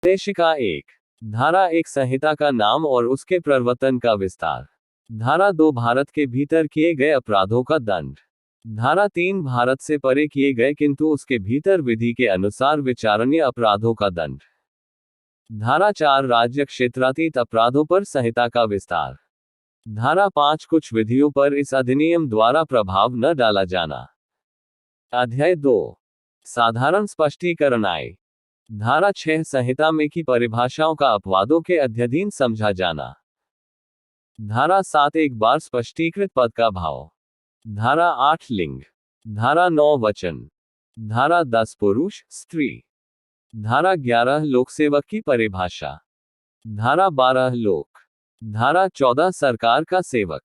निर्देशिका 1। धारा 1 संहिता का नाम और उसके प्रवर्तन का विस्तार। धारा 2 भारत के भीतर किए गए अपराधों का दंड। धारा 3 भारत से परे किए गए किंतु उसके भीतर विधि के अनुसार विचारणीय अपराधों का दंड। धारा 4 राज्य क्षेत्रातीत अपराधों पर संहिता का विस्तार। धारा 5 कुछ विधियों पर इस अधिनियम द्वारा प्रभाव न डाला जाना। अध्याय 2 साधारण स्पष्टीकरण आय। धारा 6 संहिता में की परिभाषाओं का अपवादों के अध्ययन समझा जाना। धारा 7 एक बार स्पष्टीकृत पद का भाव। धारा 8 लिंग। धारा 9 वचन। धारा 10 पुरुष स्त्री। धारा 11 लोकसेवक की परिभाषा। धारा 12 लोक। धारा 14 सरकार का सेवक।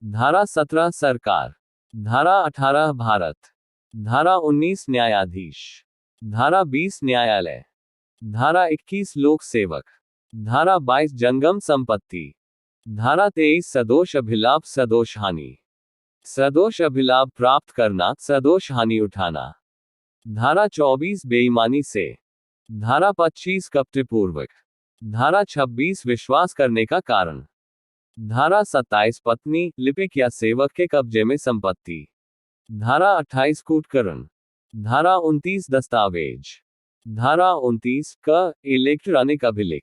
धारा 17 सरकार। धारा 18 भारत। धारा 19 न्यायाधीश। धारा 20 न्यायालय। धारा 21 लोक सेवक। धारा 22 जंगम संपत्ति। धारा 23 सदोष अभिलाभ सदोष हानि। सदोष अभिलाभ प्राप्त करना सदोष हानि उठाना। धारा 24 बेईमानी से। धारा 25 कपटपूर्वक। धारा 26 विश्वास करने का कारण। धारा 27 पत्नी लिपिक या सेवक के कब्जे में संपत्ति। धारा 28 कूटकरण। धारा 29 दस्तावेज। धारा 29 क इलेक्ट्रॉनिक अभिलेख।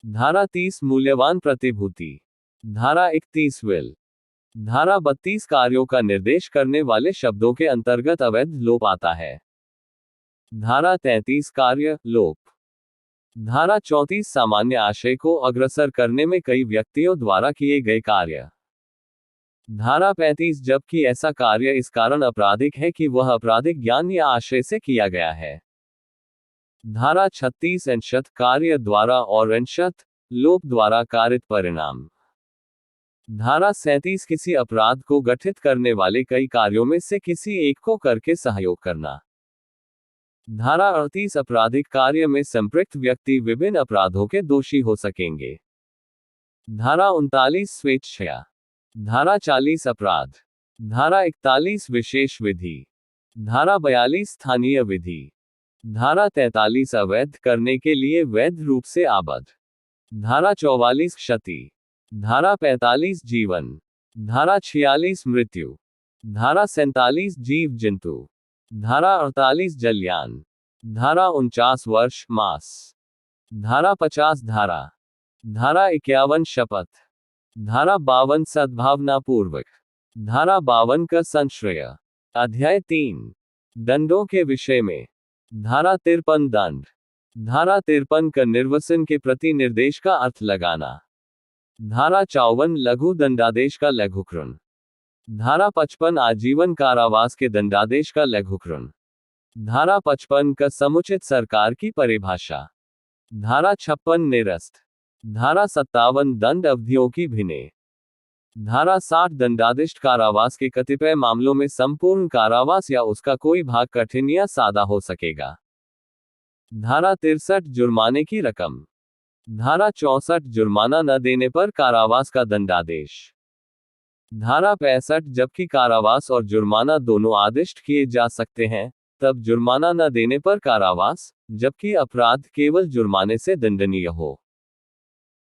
धारा 30 मूल्यवान प्रतिभूति। धारा 31 विल। धारा 32 कार्यों का निर्देश करने वाले शब्दों के अंतर्गत अवैध लोप आता है। धारा 33 कार्य लोप। धारा 34 सामान्य आशय को अग्रसर करने में कई व्यक्तियों द्वारा किए गए कार्य। धारा 35 जबकि ऐसा कार्य इस कारण आपराधिक है कि वह आपराधिक ज्ञान या आशय से किया गया है। धारा 36 अंशत कार्य द्वारा और अंशत लोप द्वारा कारित परिणाम। धारा 37 किसी अपराध को गठित करने वाले कई कार्यों में से किसी एक को करके सहयोग करना। धारा 38 आपराधिक कार्य में संपृक्त व्यक्ति विभिन्न अपराधों के दोषी हो सकेंगे। धारा 39 स्वेच्छा। धारा 40 अपराध। धारा 41 विशेष विधि। धारा 42 स्थानीय विधि। धारा 43 अवैध करने के लिए वैध रूप से आबद्ध। धारा 44 क्षति। धारा 45 जीवन। धारा 46 मृत्यु। धारा 47 जीव जंतु। धारा 48 जलयान। धारा 49 वर्ष मास। धारा 50 धारा। धारा 51 शपथ। धारा 52 सद्भावना पूर्वक। धारा 52 का संश्रय। अध्याय 3 दंडों के विषय में। धारा 53 दंड। धारा 53 का निर्वसन के प्रति निर्देश का अर्थ लगाना। धारा 54 लघु दंडादेश का लघुकरण। धारा 55 आजीवन कारावास के दंडादेश का लघुकरण। धारा 55 का समुचित सरकार की परिभाषा। धारा 56 निरस्त। धारा 57 दंड अवधियों की भिन्ने। धारा 60 दंडादिष्ट कारावास के कतिपय मामलों में संपूर्ण कारावास या उसका कोई भाग कठिन या सादा हो सकेगा। धारा 63 जुर्माने की रकम। धारा 64 जुर्माना न देने पर कारावास का दंडादेश। धारा 65 जबकि कारावास और जुर्माना दोनों आदिष्ट किए जा सकते हैं, तब जुर्माना न देने पर कारावास, जबकि अपराध केवल जुर्माने से दंडनीय हो।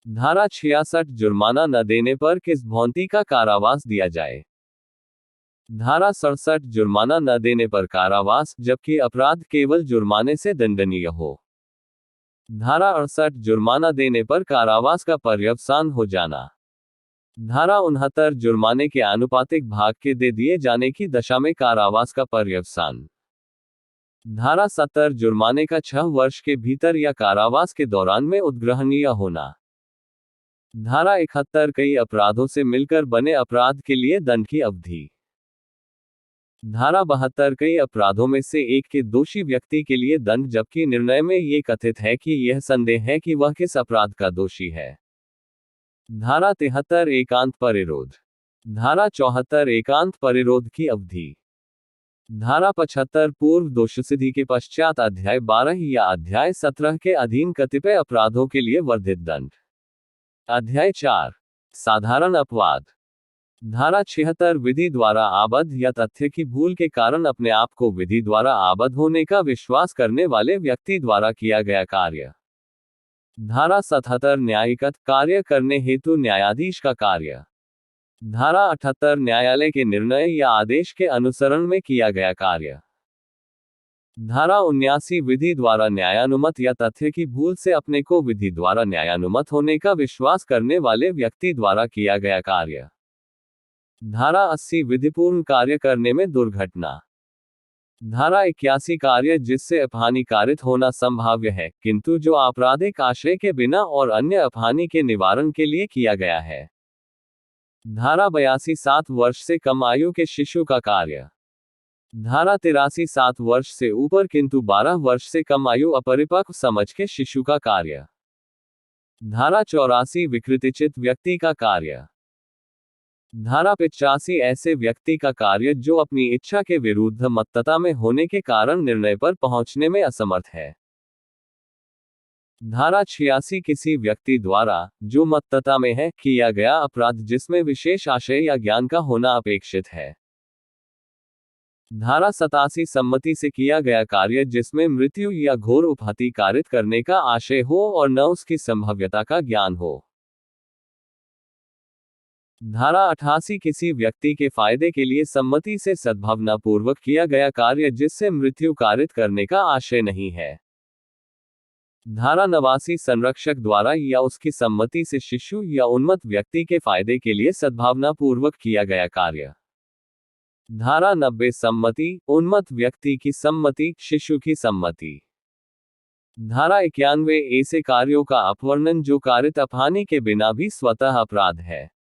धारा 66 जुर्माना न देने पर किस भौंती का कारावास दिया जाए। धारा 67 जुर्माना न देने पर कारावास, जबकि अपराध केवल जुर्माने से दंडनीय हो। धारा 68 जुर्माना देने पर कारावास का पर्यवसान हो जाना। धारा 69 जुर्माने के आनुपातिक भाग के दे दिए जाने की दशा में कारावास का पर्यवसान। धारा 70 जुर्माने का 6 वर्ष के भीतर या कारावास के दौरान में उद्ग्रहणीय होना। धारा 71 कई अपराधों से मिलकर बने अपराध के लिए दंड की अवधि। धारा 72 कई अपराधों में से एक के दोषी व्यक्ति के लिए दंड, जबकि निर्णय में ये कथित है कि यह संदेह है कि वह किस अपराध का दोषी है। धारा 73 एकांत परिरोध। धारा 74 एकांत परिरोध की अवधि। धारा 75 पूर्व दोषसिद्धि के पश्चात अध्याय 12 या अध्याय 17 के अधीन कतिपय अपराधों के लिए वर्धित दंड। अध्याय 4 साधारण अपवाद। धारा 76 विधि द्वारा आबद्ध या तथ्य की भूल के कारण अपने आप को विधि द्वारा आबद्ध होने का विश्वास करने वाले व्यक्ति द्वारा किया गया कार्य। धारा 77 न्यायिक कार्य करने हेतु न्यायाधीश का कार्य। धारा 78 न्यायालय के निर्णय या आदेश के अनुसरण में किया गया कार्य। धारा 79 विधि द्वारा न्यायानुमत या तथ्य की भूल से अपने को विधि द्वारा न्यायानुमत होने का विश्वास करने वाले व्यक्ति द्वारा किया गया कार्य। धारा 80 विधिपूर्ण कार्य करने में दुर्घटना। धारा 81 कार्य जिससे अपहानि कारित होना संभाव्य है किंतु जो आपराधिक आशय के बिना और अन्य अपहानि के निवारण के लिए किया गया है। धारा 82 7 वर्ष से कम आयु के शिशु का कार्य। धारा 83 7 वर्ष से ऊपर किंतु 12 वर्ष से कम आयु अपरिपक्व समझ के शिशु का कार्य। धारा 84 विकृतिचित व्यक्ति का कार्य। धारा 85 ऐसे व्यक्ति का कार्य जो अपनी इच्छा के विरुद्ध मत्तता में होने के कारण निर्णय पर पहुंचने में असमर्थ है। धारा 86 किसी व्यक्ति द्वारा जो मत्तता में है किया गया अपराध जिसमें विशेष आशय या ज्ञान का होना अपेक्षित है। धारा 87 सम्मति से किया गया कार्य जिसमें मृत्यु या घोर उपहति कारित करने का आशय हो और न उसकी संभाव्यता का ज्ञान हो। धारा 88 किसी व्यक्ति के फायदे के लिए सम्मति से सद्भावनापूर्वक किया गया कार्य जिससे मृत्यु कारित करने का आशय नहीं है। धारा 89 संरक्षक द्वारा या उसकी सम्मति से शिशु या उन्मत्त व्यक्ति के फायदे के लिए सद्भावनापूर्वक किया गया कार्य। धारा 90 सम्मति, उन्मत्त व्यक्ति की सम्मति, शिशु की सम्मति। धारा 91 ऐसे कार्यों का अपवर्णन जो कारित अपहानि के बिना भी स्वतः अपराध है।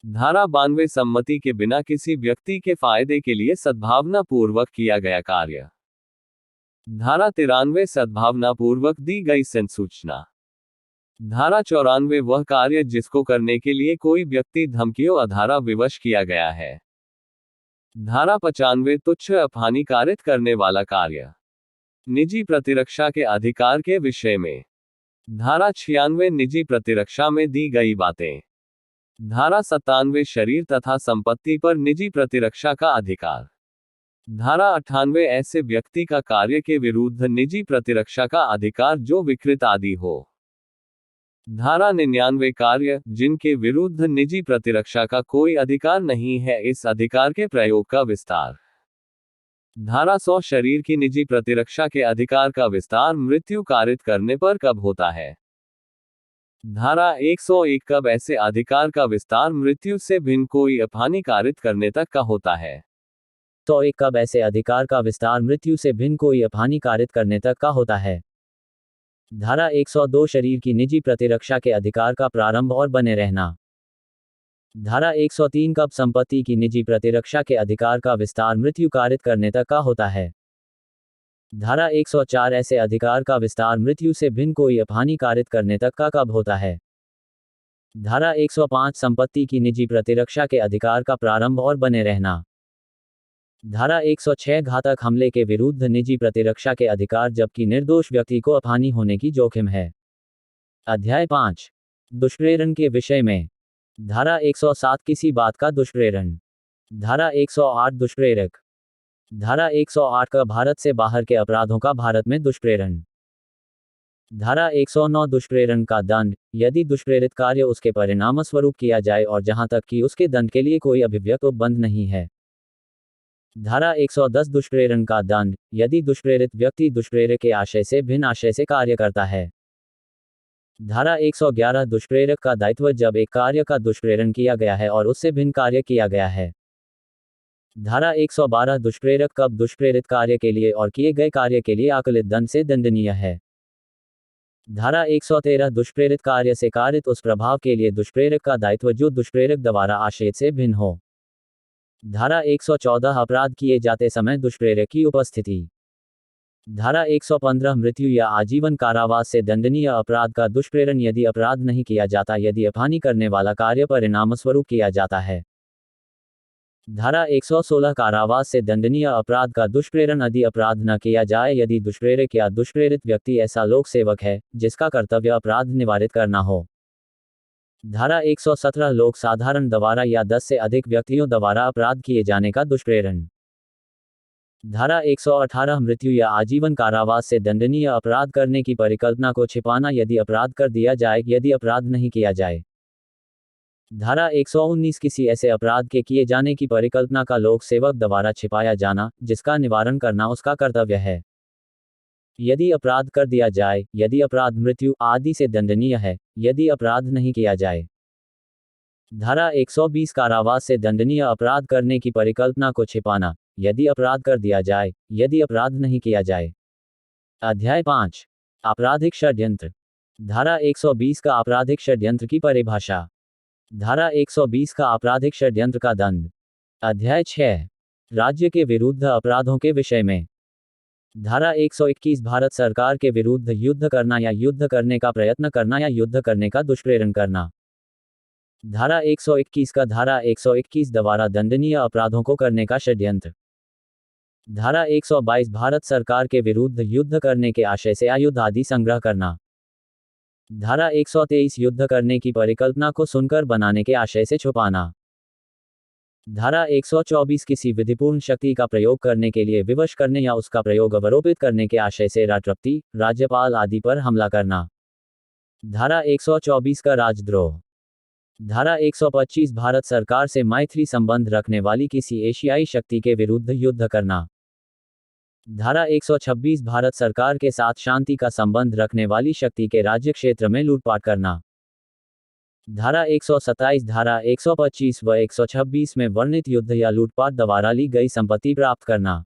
धारा 92 सम्मति के बिना किसी व्यक्ति के फायदे के लिए सद्भावनापूर्वक किया गया कार्य। धारा 93 सद्भावनापूर्वक दी गई संसूचना। धारा 94 वह कार्य जिसको करने के लिए कोई व्यक्ति धमकियों आधारा विवश किया गया है। धारा 95 तुच्छ अपहानि कारित करने वाला कार्य। निजी प्रतिरक्षा के अधिकार के विषय में। धारा 96 निजी प्रतिरक्षा में दी गई बातें। धारा 97 शरीर तथा संपत्ति पर निजी प्रतिरक्षा का अधिकार। धारा 98 ऐसे व्यक्ति का कार्य के विरुद्ध निजी प्रतिरक्षा का अधिकार जो विकृत आदि हो। धारा 99 कार्य जिनके विरुद्ध निजी प्रतिरक्षा का कोई अधिकार नहीं है इस अधिकार के प्रयोग का विस्तार। धारा 100 शरीर की निजी प्रतिरक्षा के अधिकार का विस्तार मृत्यु कारित करने पर कब होता है। धारा 101 कब ऐसे अधिकार का विस्तार मृत्यु से भिन्न कोई अपहानि कारित करने तक का होता है। 101 कब ऐसे अधिकार का विस्तार मृत्यु से भिन्न कोई अपहानि कारित करने तक का होता है। धारा 102 शरीर की निजी प्रतिरक्षा के अधिकार का प्रारंभ और बने रहना। धारा 103 कब संपत्ति की निजी प्रतिरक्षा के अधिकार का विस्तार मृत्यु कारित करने तक का होता है। धारा 104 ऐसे अधिकार का विस्तार मृत्यु से भिन्न कोई अपहानि कारित करने तक का कब होता है। धारा 105 संपत्ति की निजी प्रतिरक्षा के अधिकार का प्रारंभ और बने रहना। धारा 106 घातक हमले के विरुद्ध निजी प्रतिरक्षा के अधिकार जबकि निर्दोष व्यक्ति को अपहानि होने की जोखिम है। अध्याय 5 दुष्प्रेरण के विषय में। धारा 107 किसी बात का दुष्प्रेरण। धारा 108 दुष्प्रेरक। धारा 108 का भारत से बाहर के अपराधों का भारत में दुष्प्रेरण। धारा 109 दुष्प्रेरण का दंड यदि दुष्प्रेरित कार्य उसके परिणामस्वरूप किया जाए और जहां तक कि उसके दंड के लिए कोई अभिव्यक्त उपबंध नहीं है। धारा 110 दुष्प्रेरण का दंड यदि दुष्प्रेरित व्यक्ति दुष्प्रेरक के आशय से भिन्न आशय से कार्य करता है। धारा 111 दुष्प्रेरक का दायित्व जब एक कार्य का दुष्प्रेरण किया गया है और उससे भिन्न कार्य किया गया है। धारा 112 दुष्प्रेरक कब दुष्प्रेरित कार्य के लिए और किए गए कार्य के लिए आकलित दंड से दंडनीय है। धारा 113 दुष्प्रेरित कार्य से कारित उस प्रभाव के लिए दुष्प्रेरक का दायित्व जो दुष्प्रेरक द्वारा आशय से भिन्न हो। धारा 114 अपराध किए जाते समय दुष्प्रेरक की उपस्थिति। धारा 115 मृत्यु या आजीवन कारावास से दंडनीय अपराध का दुष्प्रेरण यदि अपराध नहीं किया जाता यदि अपहानि करने वाला कार्य परिणामस्वरूप किया जाता है। धारा 116 कारावास से दंडनीय अपराध का दुष्प्रेरण यदि अपराध न किया जाए यदि दुष्प्रेरक या दुष्प्रेरित व्यक्ति ऐसा लोक सेवक है जिसका कर्तव्य अपराध निवारित करना हो। धारा 117 लोक साधारण द्वारा या 10 से अधिक व्यक्तियों द्वारा अपराध किए जाने का दुष्प्रेरण। धारा 118 मृत्यु या आजीवन कारावास से दंडनीय अपराध करने की परिकल्पना को छिपाना यदि अपराध कर दिया जाए, यदि अपराध नहीं किया जाए। धारा 119 किसी ऐसे अपराध के किए जाने की परिकल्पना का लोक सेवक द्वारा छिपाया जाना, जिसका निवारण करना उसका कर्तव्य है। यदि अपराध कर दिया जाए, यदि अपराध मृत्यु आदि से दंडनीय है, यदि अपराध नहीं किया जाए। धारा 120 कारावास से दंडनीय अपराध करने की परिकल्पना को छिपाना, यदि अपराध कर दिया जाए, यदि अपराध नहीं किया जाए। अध्याय 5 आपराधिक षड्यंत्र। धारा 120 का आपराधिक षड्यंत्र की परिभाषा। धारा 120 का आपराधिक षड्यंत्र का दंड। अध्याय 6 राज्य के विरुद्ध अपराधों के विषय में। धारा 121 भारत सरकार के विरुद्ध युद्ध करना या युद्ध करने का प्रयत्न करना या युद्ध करने का दुष्प्रेरण करना। धारा 121 का धारा 121 द्वारा दंडनीय अपराधों को करने का षड्यंत्र। धारा 122 भारत सरकार के विरुद्ध युद्ध करने के आशय से आयुध आदि संग्रह करना। धारा 123 युद्ध करने की परिकल्पना को सुनकर बनाने के आशय से छुपाना। धारा 124 किसी विधिपूर्ण शक्ति का प्रयोग करने के लिए विवश करने या उसका प्रयोग अवरोपित करने के आशय से राष्ट्रपति, राज्यपाल आदि पर हमला करना। धारा 124 का राजद्रोह। धारा 125 भारत सरकार से मैत्री संबंध रखने वाली किसी एशियाई शक्ति के विरुद्ध युद्ध करना। धारा 126 भारत सरकार के साथ शांति का संबंध रखने वाली शक्ति के राज्य क्षेत्र में लूटपाट करना। धारा 127 धारा 125 व 126 में वर्णित युद्ध या लूटपाट द्वारा ली गई संपत्ति प्राप्त करना।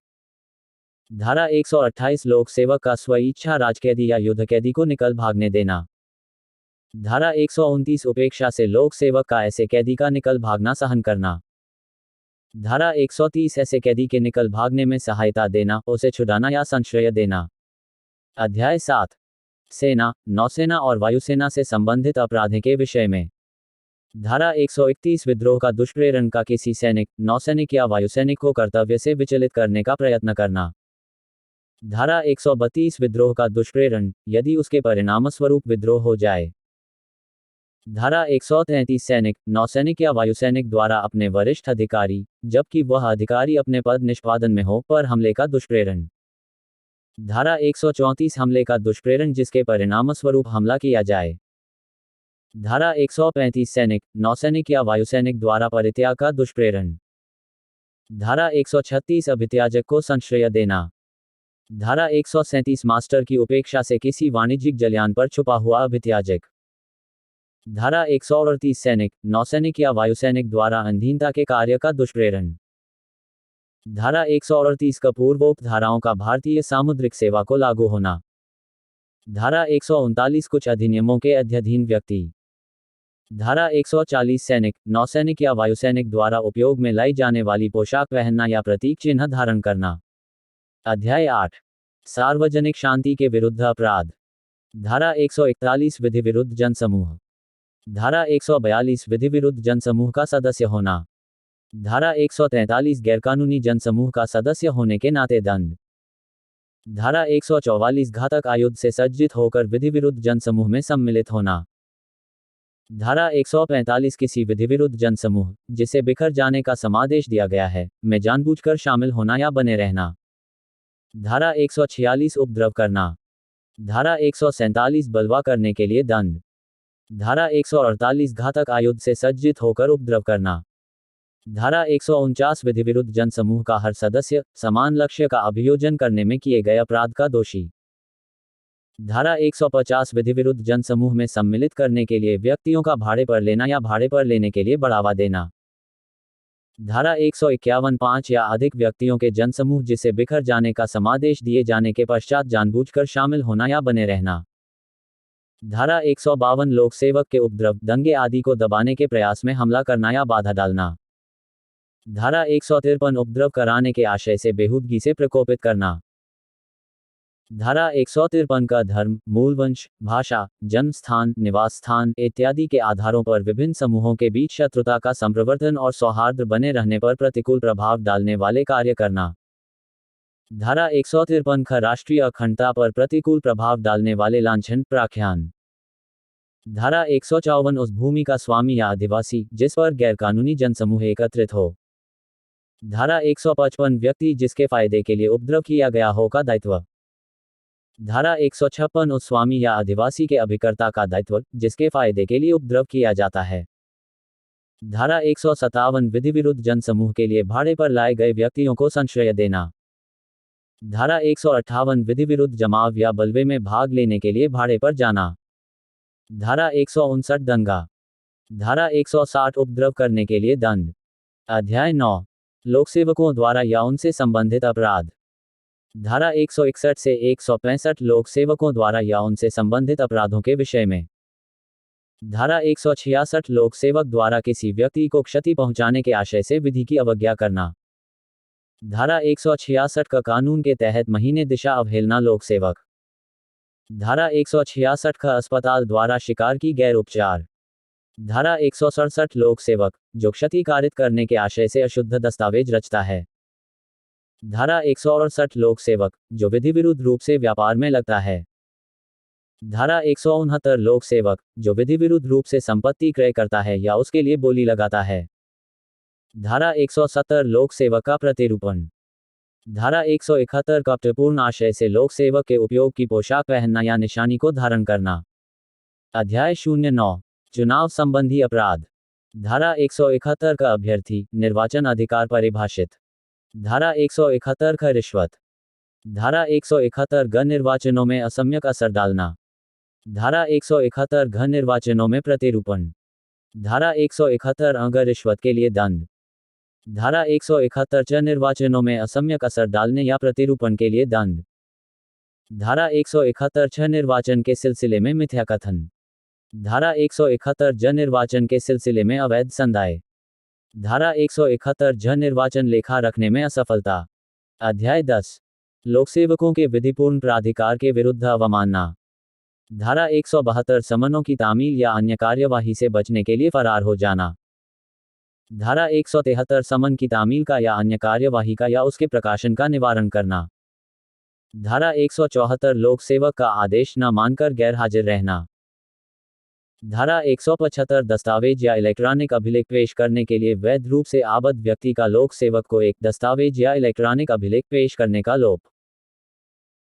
धारा 128 लोक सेवक का स्वेच्छा राजकैदी या युद्ध कैदी को निकल भागने देना। धारा 129 उपेक्षा से लोक सेवक का ऐसे कैदी का निकल भागना सहन करना। धारा 130 ऐसे कैदी के निकल भागने में सहायता देना, उसे छुड़ाना या संश्रय देना। अध्याय 7 सेना, नौसेना और वायुसेना से संबंधित अपराधों के विषय में। धारा 131 विद्रोह का दुष्प्रेरण का किसी सैनिक, नौसैनिक या वायुसैनिक को कर्तव्य से विचलित करने का प्रयत्न करना। धारा 132 विद्रोह का दुष्प्रेरण, यदि उसके परिणामस्वरूप विद्रोह हो जाए। धारा 133 सैनिक, नौसैनिक या वायुसैनिक द्वारा अपने वरिष्ठ अधिकारी, जबकि वह अधिकारी अपने पद निष्पादन में हो, पर हमले का दुष्प्रेरण। धारा 134 हमले का दुष्प्रेरण जिसके परिणामस्वरूप हमला किया जाए। धारा 135 सैनिक, नौसैनिक या वायुसैनिक द्वारा परित्याग का दुष्प्रेरण। धारा 136 अभित्याजक को संश्रय देना। धारा 137 मास्टर की उपेक्षा से किसी वाणिज्यिक जलयान पर छुपा हुआ अभित्याजक। धारा 138 सैनिक, नौसैनिक या वायुसैनिक द्वारा अधीनता के कार्य का दुष्प्रेरण। धारा 138 का पूर्वोक्त धाराओं का भारतीय सामुद्रिक सेवा को लागू होना। धारा 139 कुछ अधिनियमों के अध्ययन व्यक्ति। धारा 140 सैनिक, नौसैनिक या वायुसैनिक द्वारा उपयोग में लाई जाने वाली पोशाक पहनना या प्रतीक चिन्ह धारण करना। अध्याय 8 सार्वजनिक शांति के विरुद्ध अपराध। धारा 141 विधि विरुद्ध जनसमूह। धारा 142 विधि विरुद्ध जनसमूह का सदस्य होना। धारा 143 गैरकानूनी जनसमूह का सदस्य होने के नाते दंड। धारा 144 घातक आयुध से सज्जित होकर विधि विरुद्ध जनसमूह में सम्मिलित होना। धारा 145 किसी विधि विरुद्ध जनसमूह, जिसे बिखर जाने का समादेश दिया गया है, में जानबूझकर शामिल होना या बने रहना। धारा 146 उपद्रव करना। धारा 147 बलवा करने के लिए दंड। धारा 148 घातक आयुध से सज्जित होकर उपद्रव करना। धारा 149 विधि विरुद्ध जनसमूह का हर सदस्य, समान लक्ष्य का अभियोजन करने में किए गए अपराध का दोषी। धारा 150 विधि विरुद्ध जनसमूह में सम्मिलित करने के लिए व्यक्तियों का भाड़े पर लेना या भाड़े पर लेने के लिए बढ़ावा देना। धारा 151 5 या अधिक व्यक्तियों के जनसमूह जिसे बिखर जाने का समादेश दिए जाने के पश्चात जानबूझकर शामिल होना या बने रहना। धारा 152 लोक सेवक के उपद्रव, दंगे आदि को दबाने के प्रयास में हमला करना या बाधा डालना। धारा 153 उपद्रव कराने के आशय से बेहूदगी से प्रकोपित करना। धारा 153 का धर्म, मूलवंश, भाषा, जन्म स्थान, निवास स्थान इत्यादि के आधारों पर विभिन्न समूहों के बीच शत्रुता का संप्रवर्तन और सौहार्द बने रहने पर प्रतिकूल प्रभाव डालने वाले कार्य करना। धारा 153 का राष्ट्रीय अखंडता पर प्रतिकूल प्रभाव डालने वाले लांछन, प्राख्यान। धारा 154 उस भूमि का स्वामी या अधिवासी जिस पर गैरकानूनी जनसमूह एकत्रित हो। धारा 155 व्यक्ति जिसके फायदे के लिए उपद्रव किया गया हो का दायित्व। धारा 156 उस स्वामी या अधिवासी के अभिकर्ता का दायित्व जिसके फायदे के लिए उपद्रव किया जाता है। धारा 157 विधि विरुद्ध जनसमूह के लिए भाड़े पर लाए गए व्यक्तियों को संश्रय देना। धारा 158 विधि विरुद्ध जमाव या बलवे में भाग लेने के लिए भाड़े पर जाना। धारा 159 दंगा। धारा 160 उपद्रव करने के लिए दंड। अध्याय 9 लोकसेवकों द्वारा या उनसे संबंधित अपराध। धारा 161 से 165 लोकसेवकों द्वारा या उनसे संबंधित अपराधों के विषय में। धारा 166 लोकसेवक द्वारा किसी व्यक्ति को क्षति पहुंचाने के आशय से विधि की अवज्ञा करना। धारा 166 का कानून के तहत महीने दिशा अवहेलना लोकसेवक। धारा 166 का अस्पताल द्वारा शिकार की गैर उपचार। धारा 167 लोकसेवक जो क्षति कारित करने के आशय से अशुद्ध दस्तावेज रचता है। धारा 168 लोकसेवक जो विधि विरुद्ध रूप से व्यापार में लगता है। धारा 169 लोकसेवक जो विधि विरुद्ध रूप से संपत्ति क्रय करता है या उसके लिए बोली लगाता है। धारा 170 लोकसेवक का प्रतिरूपण। धारा 171 का पूर्ण आशय से लोकसेवक के उपयोग की पोशाक पहनना या निशानी को धारण करना। अध्याय 09 चुनाव संबंधी अपराध। धारा 171 का अभ्यर्थी निर्वाचन अधिकार परिभाषित। धारा 171 का रिश्वत। धारा 171 घ निर्वाचनों में असम्यक असर डालना। धारा 171 घ निर्वाचनों में प्रतिरूपण। धारा 171 अंग रिश्वत के लिए दंड। धारा 171 च निर्वाचनों में असम्यक असर डालने या प्रतिरूपण के लिए दंड। धारा 171 छ निर्वाचन के सिलसिले में मिथ्याकथन। धारा 171 ज निर्वाचन के सिलसिले में अवैध संदाय। धारा 171 ज निर्वाचन लेखा रखने में असफलता। अध्याय 10 लोकसेवकों के विधिपूर्ण प्राधिकार के विरुद्ध अवमानना। धारा 172 समनों की तामील या अन्य कार्यवाही से बचने के लिए फरार हो जाना। धारा 173 समन की तामील का या अन्य कार्यवाही का या उसके प्रकाशन का निवारण करना। धारा 174 लोकसेवक का आदेश न मानकर गैर हाजिर रहना। धारा 175 दस्तावेज या इलेक्ट्रॉनिक अभिलेख पेश करने के लिए वैध रूप से आबद्ध व्यक्ति का लोकसेवक को एक दस्तावेज या इलेक्ट्रॉनिक अभिलेख पेश करने का लोप।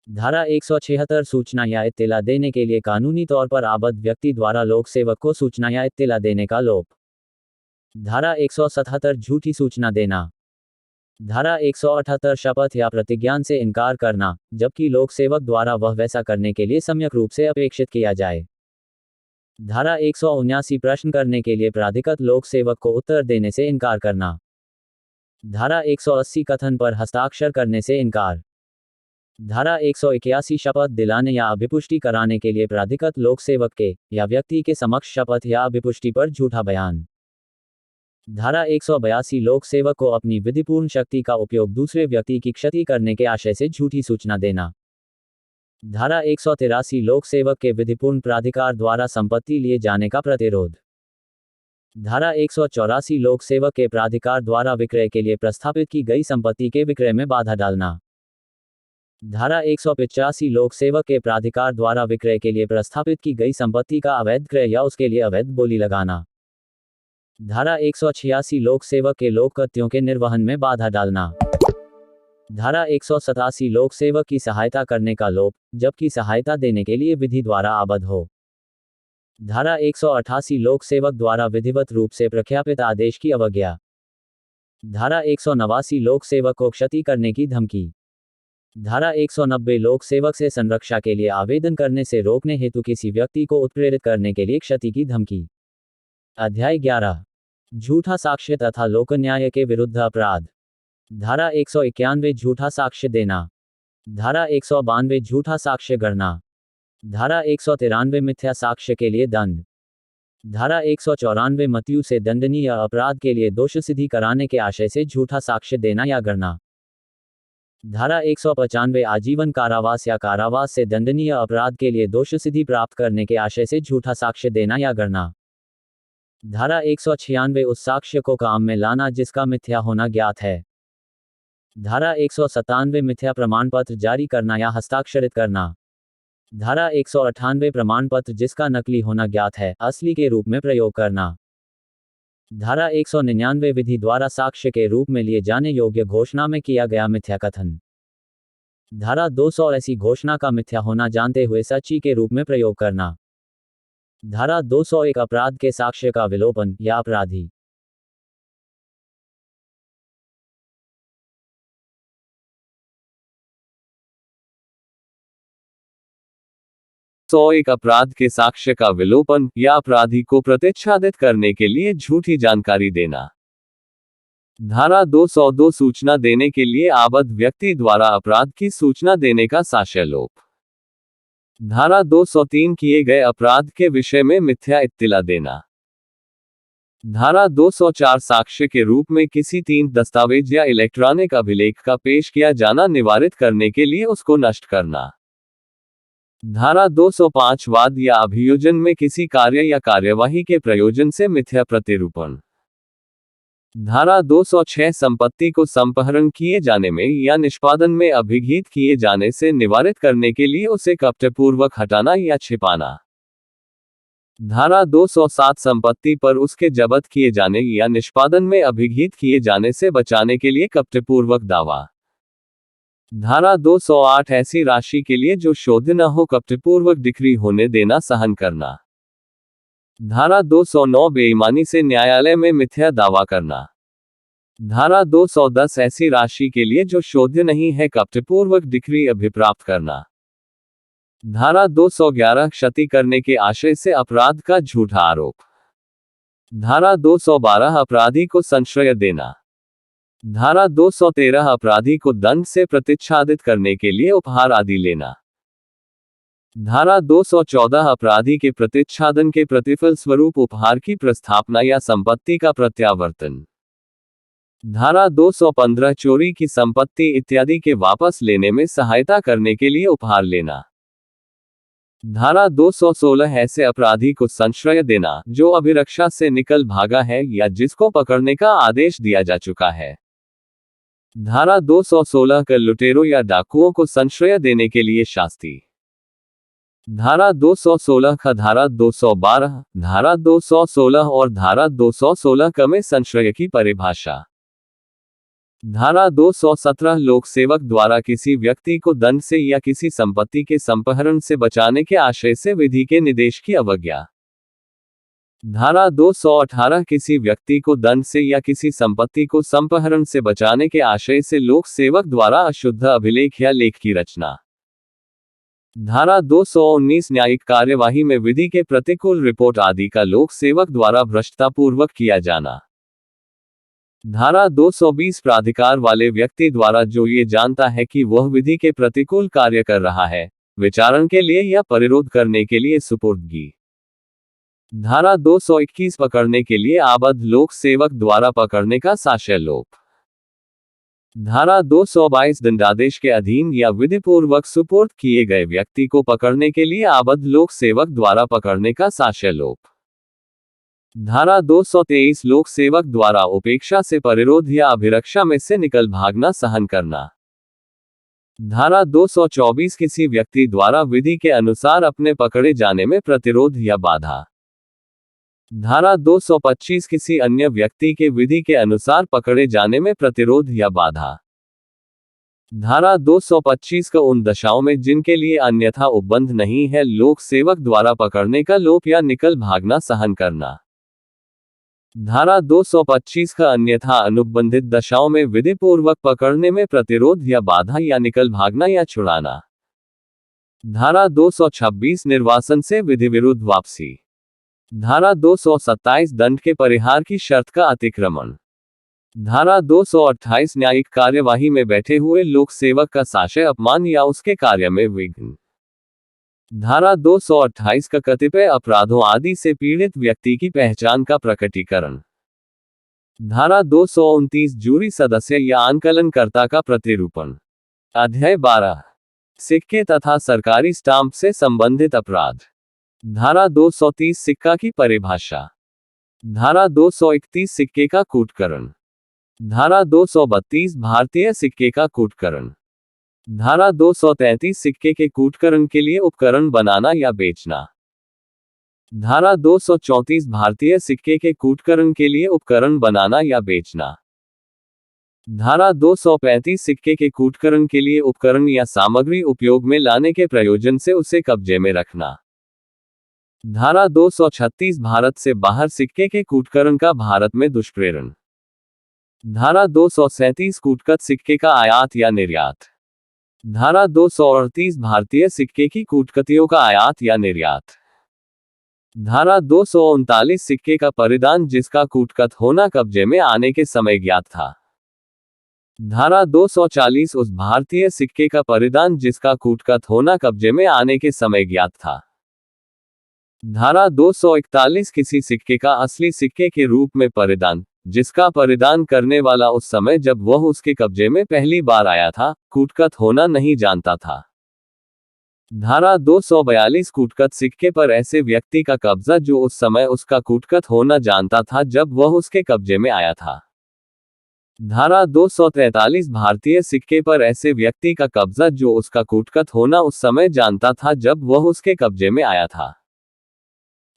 धारा 176 सूचना या इत्तिला देने के लिए कानूनी तौर पर आबद्ध व्यक्ति द्वारा लोकसेवक को सूचना या इत्तिला देने का लोप। धारा 177 झूठी सूचना देना। धारा 178 शपथ या प्रतिज्ञान से इनकार करना जबकि लोकसेवक द्वारा वह वैसा करने के लिए सम्यक रूप से अपेक्षित किया जाए। धारा 179 प्रश्न करने के लिए प्राधिकृत लोकसेवक को उत्तर देने से इनकार करना। धारा 180 कथन पर हस्ताक्षर करने से इनकार। धारा 181 शपथ दिलाने या अभिपुष्टि कराने के लिए प्राधिकृत लोकसेवक के या व्यक्ति के समक्ष शपथ या अभिपुष्टि पर झूठा बयान। धारा 182 लोकसेवक को अपनी विधिपूर्ण शक्ति का उपयोग दूसरे व्यक्ति की क्षति करने के आशय से झूठी सूचना देना। धारा 183 लोकसेवक के विधिपूर्ण प्राधिकार द्वारा संपत्ति लिए जाने का प्रतिरोध। धारा 184 लोकसेवक के प्राधिकार द्वारा विक्रय के लिए प्रस्थापित की गई संपत्ति के विक्रय में बाधा डालना। धारा 185 लोकसेवक के प्राधिकार द्वारा विक्रय के लिए प्रस्थापित की गई संपत्ति का अवैध क्रय या उसके लिए अवैध बोली लगाना। धारा 186 लोकसेवक के लोककृत्यों के निर्वहन में बाधा डालना। धारा 187 लोकसेवक की सहायता करने का लोप जबकि सहायता देने के लिए विधि द्वारा आबद्ध हो। धारा 188 लोकसेवक द्वारा विधिवत रूप से प्रख्यापित आदेश की अवज्ञा। धारा 189 लोकसेवक को क्षति करने की धमकी। धारा 190 लोकसेवक से संरक्षा के लिए आवेदन करने से रोकने हेतु किसी व्यक्ति को उत्प्रेरित करने के लिए क्षति की धमकी। अध्याय 11 झूठा साक्ष्य तथा लोकन्याय के विरुद्ध अपराध। धारा 191 झूठा साक्ष्य देना। धारा 192 झूठा साक्ष्य गढ़ना। धारा 193 मिथ्या साक्ष्य के लिए दंड। धारा 194 मृत्यु से दंडनीय अपराध के लिए दोष सिद्धि कराने के आशय से झूठा साक्ष्य देना या गढ़ना। धारा 195 आजीवन कारावास या कारावास से दंडनीय अपराध के लिए दोष सिद्धि प्राप्त करने के आशय से झूठा साक्ष्य देना या गढ़ना। धारा 196 उस साक्ष्य को काम में लाना जिसका मिथ्या होना ज्ञात है। धारा 197 मिथ्या प्रमाण पत्र जारी करना या हस्ताक्षरित करना। धारा 198 प्रमाण पत्र जिसका नकली होना ज्ञात है असली के रूप में प्रयोग करना। धारा 199 विधि द्वारा साक्ष्य के रूप में लिए जाने योग्य घोषणा में किया गया मिथ्याकथन। धारा 200 ऐसी घोषणा का मिथ्या होना जानते हुए सच्ची के रूप में प्रयोग करना। धारा 201 अपराध के साक्ष्य का विलोपन या अपराधी। एक अपराध के साक्ष्य का विलोपन या अपराधी को प्रतिच्छादित करने के लिए झूठी जानकारी देना। धारा 202 सूचना देने के लिए आबद्ध व्यक्ति द्वारा अपराध की सूचना देने का साक्ष्यलोप। धारा 203 किए गए अपराध के विषय में मिथ्या इत्तिला देना। धारा 204 साक्ष्य के रूप में किसी 3 दस्तावेज या इलेक्ट्रॉनिक अभिलेख का पेश किया जाना निवारित करने के लिए उसको नष्ट करना। धारा 205 वाद या अभियोजन में किसी कार्य या कार्यवाही के प्रयोजन से मिथ्या प्रतिरूपण। धारा 206 संपत्ति को संपहरण किए जाने में या निष्पादन में अभिहित किए जाने से निवारित करने के लिए उसे कपटपूर्वक हटाना या छिपाना। धारा 207 संपत्ति पर उसके जब्त किए जाने या निष्पादन में अभिहित किए जाने से बचाने के लिए कपटपूर्वक दावा। धारा 208 ऐसी राशि के लिए जो शोध न हो कपटपूर्वक डिक्री होने देना सहन करना। धारा 209 बेईमानी से न्यायालय में मिथ्या दावा करना। धारा 210 ऐसी राशि के लिए जो शोध्य नहीं है कपटपूर्वक डिक्री अभिप्राप्त करना। धारा 211 क्षति करने के आशय से अपराध का झूठा आरोप। धारा 212 अपराधी को संश्रय देना। धारा 213 अपराधी को दंड से प्रतिच्छादित करने के लिए उपहार आदि लेना। धारा 214 अपराधी के प्रतिच्छादन के प्रतिफल स्वरूप उपहार की प्रस्थापना या संपत्ति का प्रत्यावर्तन। धारा 215 चोरी की संपत्ति इत्यादि के वापस लेने में सहायता करने के लिए उपहार लेना। धारा 216 ऐसे अपराधी को संश्रय देना जो अभिरक्षा से निकल भागा है या जिसको पकड़ने का आदेश दिया जा चुका है। धारा 216 कर लुटेरों या डाकुओं को संश्रय देने के लिए शास्ति। धारा 216 का धारा 212, धारा 216 और धारा 216 क में संश्रय की परिभाषा। धारा 217 लोक सेवक द्वारा किसी व्यक्ति को दंड से या किसी संपत्ति के संपहरण से बचाने के आशय से विधि के निर्देश की अवज्ञा। धारा 218 किसी व्यक्ति को दंड से या किसी संपत्ति को संपहरण से बचाने के आशय से लोक सेवक द्वारा अशुद्ध अभिलेख या लेख की रचना। धारा 219 न्यायिक कार्यवाही में विधि के प्रतिकूल रिपोर्ट आदि का लोक सेवक द्वारा भ्रष्टतापूर्वक किया जाना। धारा 220 प्राधिकार वाले व्यक्ति द्वारा जो ये जानता है कि वह विधि के प्रतिकूल कार्य कर रहा है, विचारण के लिए या परिरोध करने के लिए सुपुर्दगी। धारा 221 पकड़ने के लिए आबद्ध लोक सेवक द्वारा पकड़ने का साक्ष्यलोप। धारा 222 दंडादेश के अधीन या विधिपूर्वक सुपुर्द किए गए व्यक्ति को पकड़ने के लिए आबद्ध लोक सेवक द्वारा पकड़ने का साक्ष्यलोप। धारा 223 लोक सेवक द्वारा उपेक्षा से परिरोध या अभिरक्षा में से निकल भागना सहन करना। धारा 224 किसी व्यक्ति द्वारा विधि के अनुसार अपने पकड़े जाने में प्रतिरोध या बाधा। धारा 225 किसी अन्य व्यक्ति के विधि के अनुसार पकड़े जाने में प्रतिरोध या बाधा। धारा 225 का उन दशाओं में जिनके लिए अन्यथा उपबंध नहीं है लोक सेवक द्वारा पकड़ने का लोप या निकल भागना सहन करना। धारा 225 का अन्यथा अनुबंधित दशाओं में विधिपूर्वक पकड़ने में प्रतिरोध या बाधा या निकल भागना या छुड़ाना। धारा 226 निर्वासन से विधि विरुद्ध वापसी। धारा 227 दंड के परिहार की शर्त का अतिक्रमण। धारा 228 न्यायिक कार्यवाही में बैठे हुए लोक सेवक का साक्ष्य अपमान या उसके कार्य में विघ्न। धारा 228 का कतिपय अपराधों आदि से पीड़ित व्यक्ति की पहचान का प्रकटीकरण। धारा 229 जूरी सदस्य या आंकलनकर्ता का प्रतिरूपण। अध्याय 12 सिक्के तथा सरकारी स्टाम्प से संबंधित अपराध। धारा 230 सिक्का की परिभाषा। धारा 231 सिक्के का कूटकरण। धारा 232 भारतीय सिक्के का कूटकरण। धारा 233 सिक्के के कूटकरण के लिए उपकरण बनाना या बेचना। धारा 234 भारतीय सिक्के के कूटकरण के लिए उपकरण बनाना या बेचना। धारा 235 सिक्के के कूटकरण के लिए उपकरण या सामग्री उपयोग में लाने के प्रयोजन से उसे कब्जे में रखना। धारा 236 भारत से बाहर सिक्के के कूटकरण का भारत में दुष्प्रेरण। धारा 237 कूटकत सिक्के का आयात या निर्यात। धारा 238 भारतीय सिक्के की कूटकतियों का आयात या निर्यात। धारा 239 सिक्के का परिधान जिसका कूटकत होना कब्जे में आने के समय ज्ञात था। धारा 240 उस भारतीय सिक्के का परिधान जिसका कूटकत होना कब्जे में आने के समय ज्ञात था। धारा 241 किसी सिक्के का असली सिक्के के रूप में परिधान जिसका परिधान करने वाला उस समय जब वह उसके कब्जे में पहली बार आया था, कूटकत होना नहीं जानता था। धारा 242 कूटकत सिक्के पर ऐसे व्यक्ति का कब्जा जो उस समय उसका कूटकत होना जानता था जब वह उसके कब्जे में आया था। धारा 243 भारतीय सिक्के पर ऐसे व्यक्ति का कब्जा जो उसका कूटकत होना उस समय जानता था जब वह उसके कब्जे में आया था।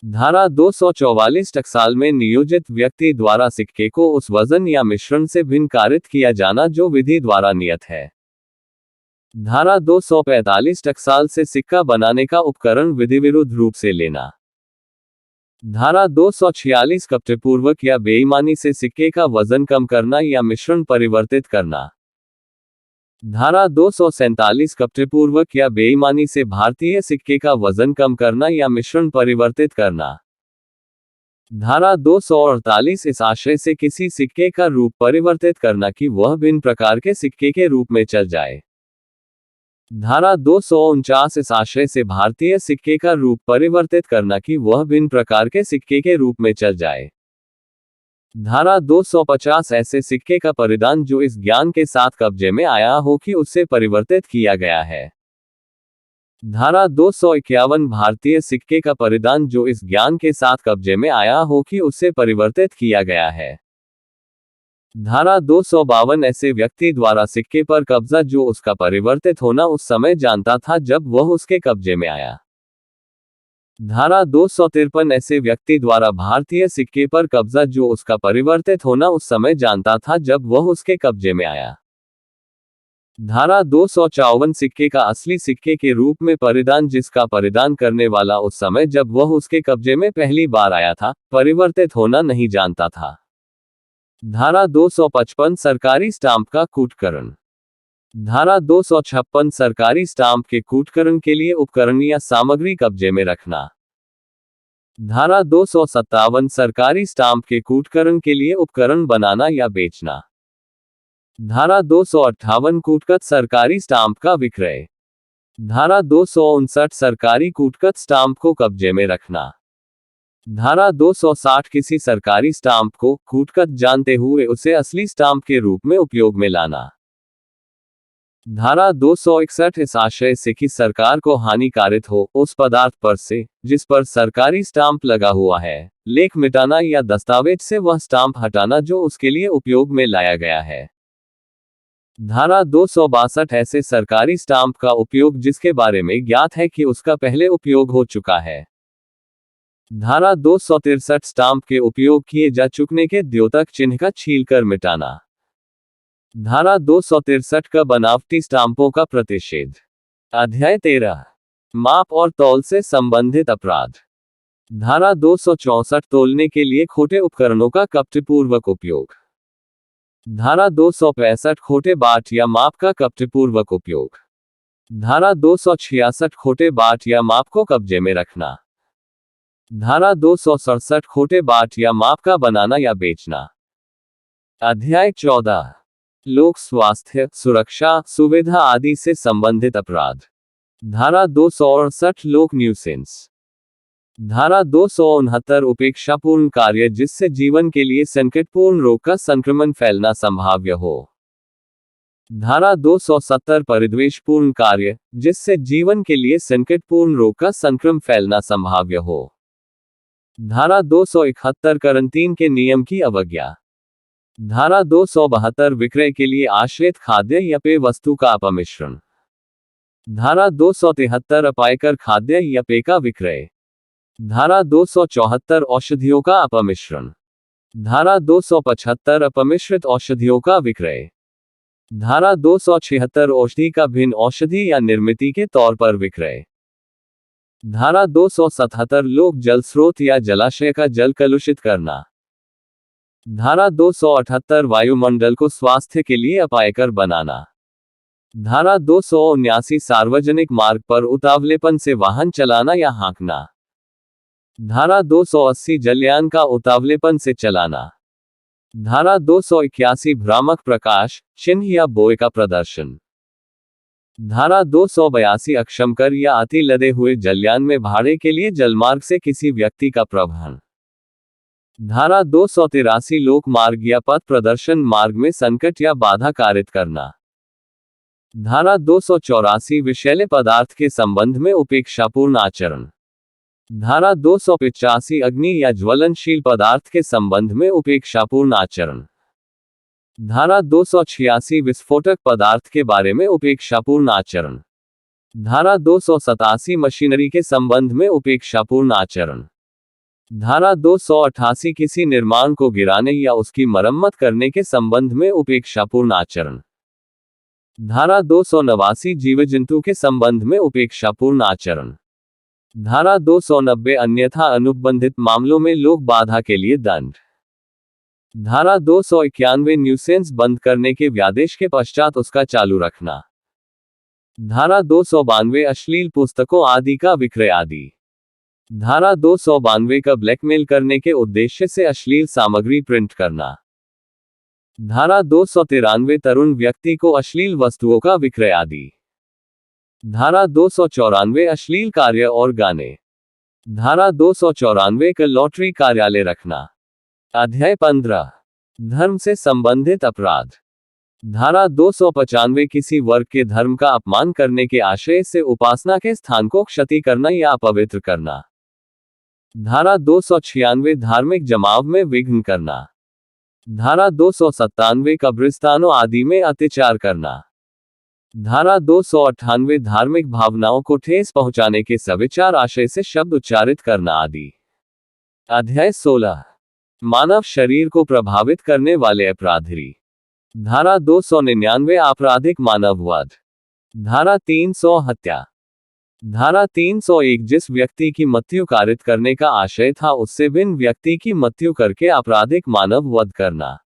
धारा 244 टकसाल में नियोजित व्यक्ति द्वारा सिक्के को उस वजन या मिश्रण से भिन्न कारित किया जाना जो विधि द्वारा नियत है। धारा 245 टकसाल से सिक्का बनाने का उपकरण विधिविरुद्ध रूप से लेना। धारा 246 कपटपूर्वक या बेईमानी से सिक्के का वजन कम करना या मिश्रण परिवर्तित करना। धारा 247 कपटपूर्वक या बेईमानी से भारतीय सिक्के का वजन कम करना या मिश्रण परिवर्तित करना। धारा 248 इस आशय से किसी सिक्के का रूप परिवर्तित करना कि वह भिन्न प्रकार के सिक्के के रूप में चल जाए। धारा 249 इस आशय से भारतीय सिक्के का रूप परिवर्तित करना कि वह भिन्न प्रकार के सिक्के के रूप में चल जाए। धारा 250 ऐसे सिक्के का परिधान जो इस ज्ञान के साथ कब्जे में आया हो कि उससे परिवर्तित किया गया है। धारा 251 भारतीय सिक्के का परिधान जो इस ज्ञान के साथ कब्जे में आया हो कि उससे परिवर्तित किया गया है। धारा 252 ऐसे व्यक्ति द्वारा सिक्के पर कब्जा जो उसका परिवर्तित होना उस समय जानता था जब वह उसके कब्जे में आया। धारा 253 ऐसे व्यक्ति द्वारा भारतीय सिक्के पर कब्जा जो उसका परिवर्तित होना उस समय जानता था जब वह उसके कब्जे में आया। धारा 254 सिक्के का असली सिक्के के रूप में परिधान जिसका परिधान करने वाला उस समय जब वह उसके कब्जे में पहली बार आया था, परिवर्तित होना नहीं जानता था। धारा 255 सरकारी स्टाम्प का कूटकरण। धारा 256 सरकारी स्टाम्प के कूटकरण के लिए उपकरण या सामग्री कब्जे में रखना। धारा 257 सरकारी स्टाम्प के कूटकरण के लिए उपकरण बनाना या बेचना। धारा 258 कूटकत सरकारी स्टाम्प का विक्रय। धारा 259 सरकारी कूटकत स्टाम्प को कब्जे में रखना। धारा 260 किसी सरकारी स्टाम्प को कूटकत जानते हुए उसे असली स्टाम्प के रूप में उपयोग में लाना। धारा 261 इस आशय से कि सरकार को हानिकारित हो उस पदार्थ पर से जिस पर सरकारी स्टाम्प लगा हुआ है, लेख मिटाना या दस्तावेज से वह स्टाम्प हटाना जो उसके लिए उपयोग में लाया गया है। धारा 262 ऐसे सरकारी स्टाम्प का उपयोग जिसके बारे में ज्ञात है कि उसका पहले उपयोग हो चुका है। धारा 263 स्टाम्प के उपयोग किए जा चुकने के द्योतक चिन्ह का छीलकर मिटाना। धारा 263 का बनावटी स्टाम्पों का प्रतिषेध। अध्याय 13 माप और तौल से संबंधित अपराध। धारा 264 तोलने के लिए खोटे उपकरणों का कपटपूर्वक उपयोग। धारा 265 खोटे बाट या माप का कपटपूर्वक उपयोग। धारा 266 खोटे बाट या माप को कब्जे में रखना। धारा 267 खोटे बाट या माप का बनाना या बेचना। अध्याय 14 लोक स्वास्थ्य, सुरक्षा, सुविधा आदि से संबंधित अपराध। धारा 268 लोक न्यूसेंस। धारा 269 उपेक्षापूर्ण कार्य जिससे जीवन के लिए संकटपूर्ण रोग का संक्रमण फैलना संभाव्य हो। धारा 270 परिद्वेषपूर्ण कार्य जिससे जीवन के लिए संकटपूर्ण रोग का संक्रमण फैलना संभाव्य हो। धारा 271 करंटीन के नियम की अवज्ञा। धारा 272 विक्रय के लिए आश्रित खाद्य या पेय वस्तु का अपमिश्रण। धारा 273 अपायकर खाद्य या पेय का विक्रय। धारा 274 औषधियों का अपमिश्रण। धारा 275 अपमिश्रित औषधियों का विक्रय। धारा 276 औषधि का भिन्न औषधि या निर्मिति के तौर पर विक्रय। धारा 277 लोक जल स्रोत या जलाशय का जल कलुषित करना। धारा 278 वायुमंडल को स्वास्थ्य के लिए अपायकर बनाना। धारा 279 सार्वजनिक मार्ग पर उतावलेपन से वाहन चलाना या हाँकना। धारा 280 जलयान का उतावलेपन से चलाना। धारा 281 भ्रामक प्रकाश चिन्ह या बोए का प्रदर्शन। धारा 282 अक्षमकर या अति लदे हुए जलयान में भाड़े के लिए जलमार्ग से किसी व्यक्ति का प्रवहन। धारा 283 लोक मार्ग या पथ प्रदर्शन मार्ग में संकट या बाधा कारित करना। धारा 284 विषैले पदार्थ के संबंध में उपेक्षापूर्ण आचरण। धारा 285 अग्नि या ज्वलनशील पदार्थ के संबंध में उपेक्षापूर्ण आचरण। धारा 286 विस्फोटक पदार्थ के बारे में उपेक्षापूर्ण आचरण। धारा 287 मशीनरी के संबंध में उपेक्षापूर्ण आचरण। धारा 288 किसी निर्माण को गिराने या उसकी मरम्मत करने के संबंध में उपेक्षापूर्ण आचरण। धारा 289 जीव जंतु के संबंध में उपेक्षापूर्ण आचरण। धारा 290 अन्यथा अनुबंधित मामलों में लोक बाधा के लिए दंड। धारा 291 न्यूसेंस बंद करने के व्यादेश के पश्चात उसका चालू रखना। धारा 292 अश्लील पुस्तकों आदि का विक्रय आदि। धारा 292 का ब्लैकमेल करने के उद्देश्य से अश्लील सामग्री प्रिंट करना। धारा 293 तरुण व्यक्ति को अश्लील वस्तुओं का विक्रय आदि। धारा 294 अश्लील कार्य और गाने। धारा 294 का लॉटरी कार्यालय रखना। अध्याय 15 धर्म से संबंधित अपराध। धारा 295 किसी वर्ग के धर्म का अपमान करने के आशय से उपासना के स्थान को क्षति करना या अपवित्र करना। धारा 296 धार्मिक जमाव में विघ्न करना। धारा 297 कब्रिस्तानों आदि में अत्याचार करना। धारा 298 धार्मिक भावनाओं को ठेस पहुंचाने के सविचार आशय से शब्द उच्चारित करना आदि। अध्याय 16 मानव शरीर को प्रभावित करने वाले अपराधी। धारा 299 आपराधिक मानववध। धारा 300 हत्या। धारा 301 जिस व्यक्ति की मृत्यु कारित करने का आशय था उससे भिन्न व्यक्ति की मृत्यु करके आपराधिक मानव वध करना।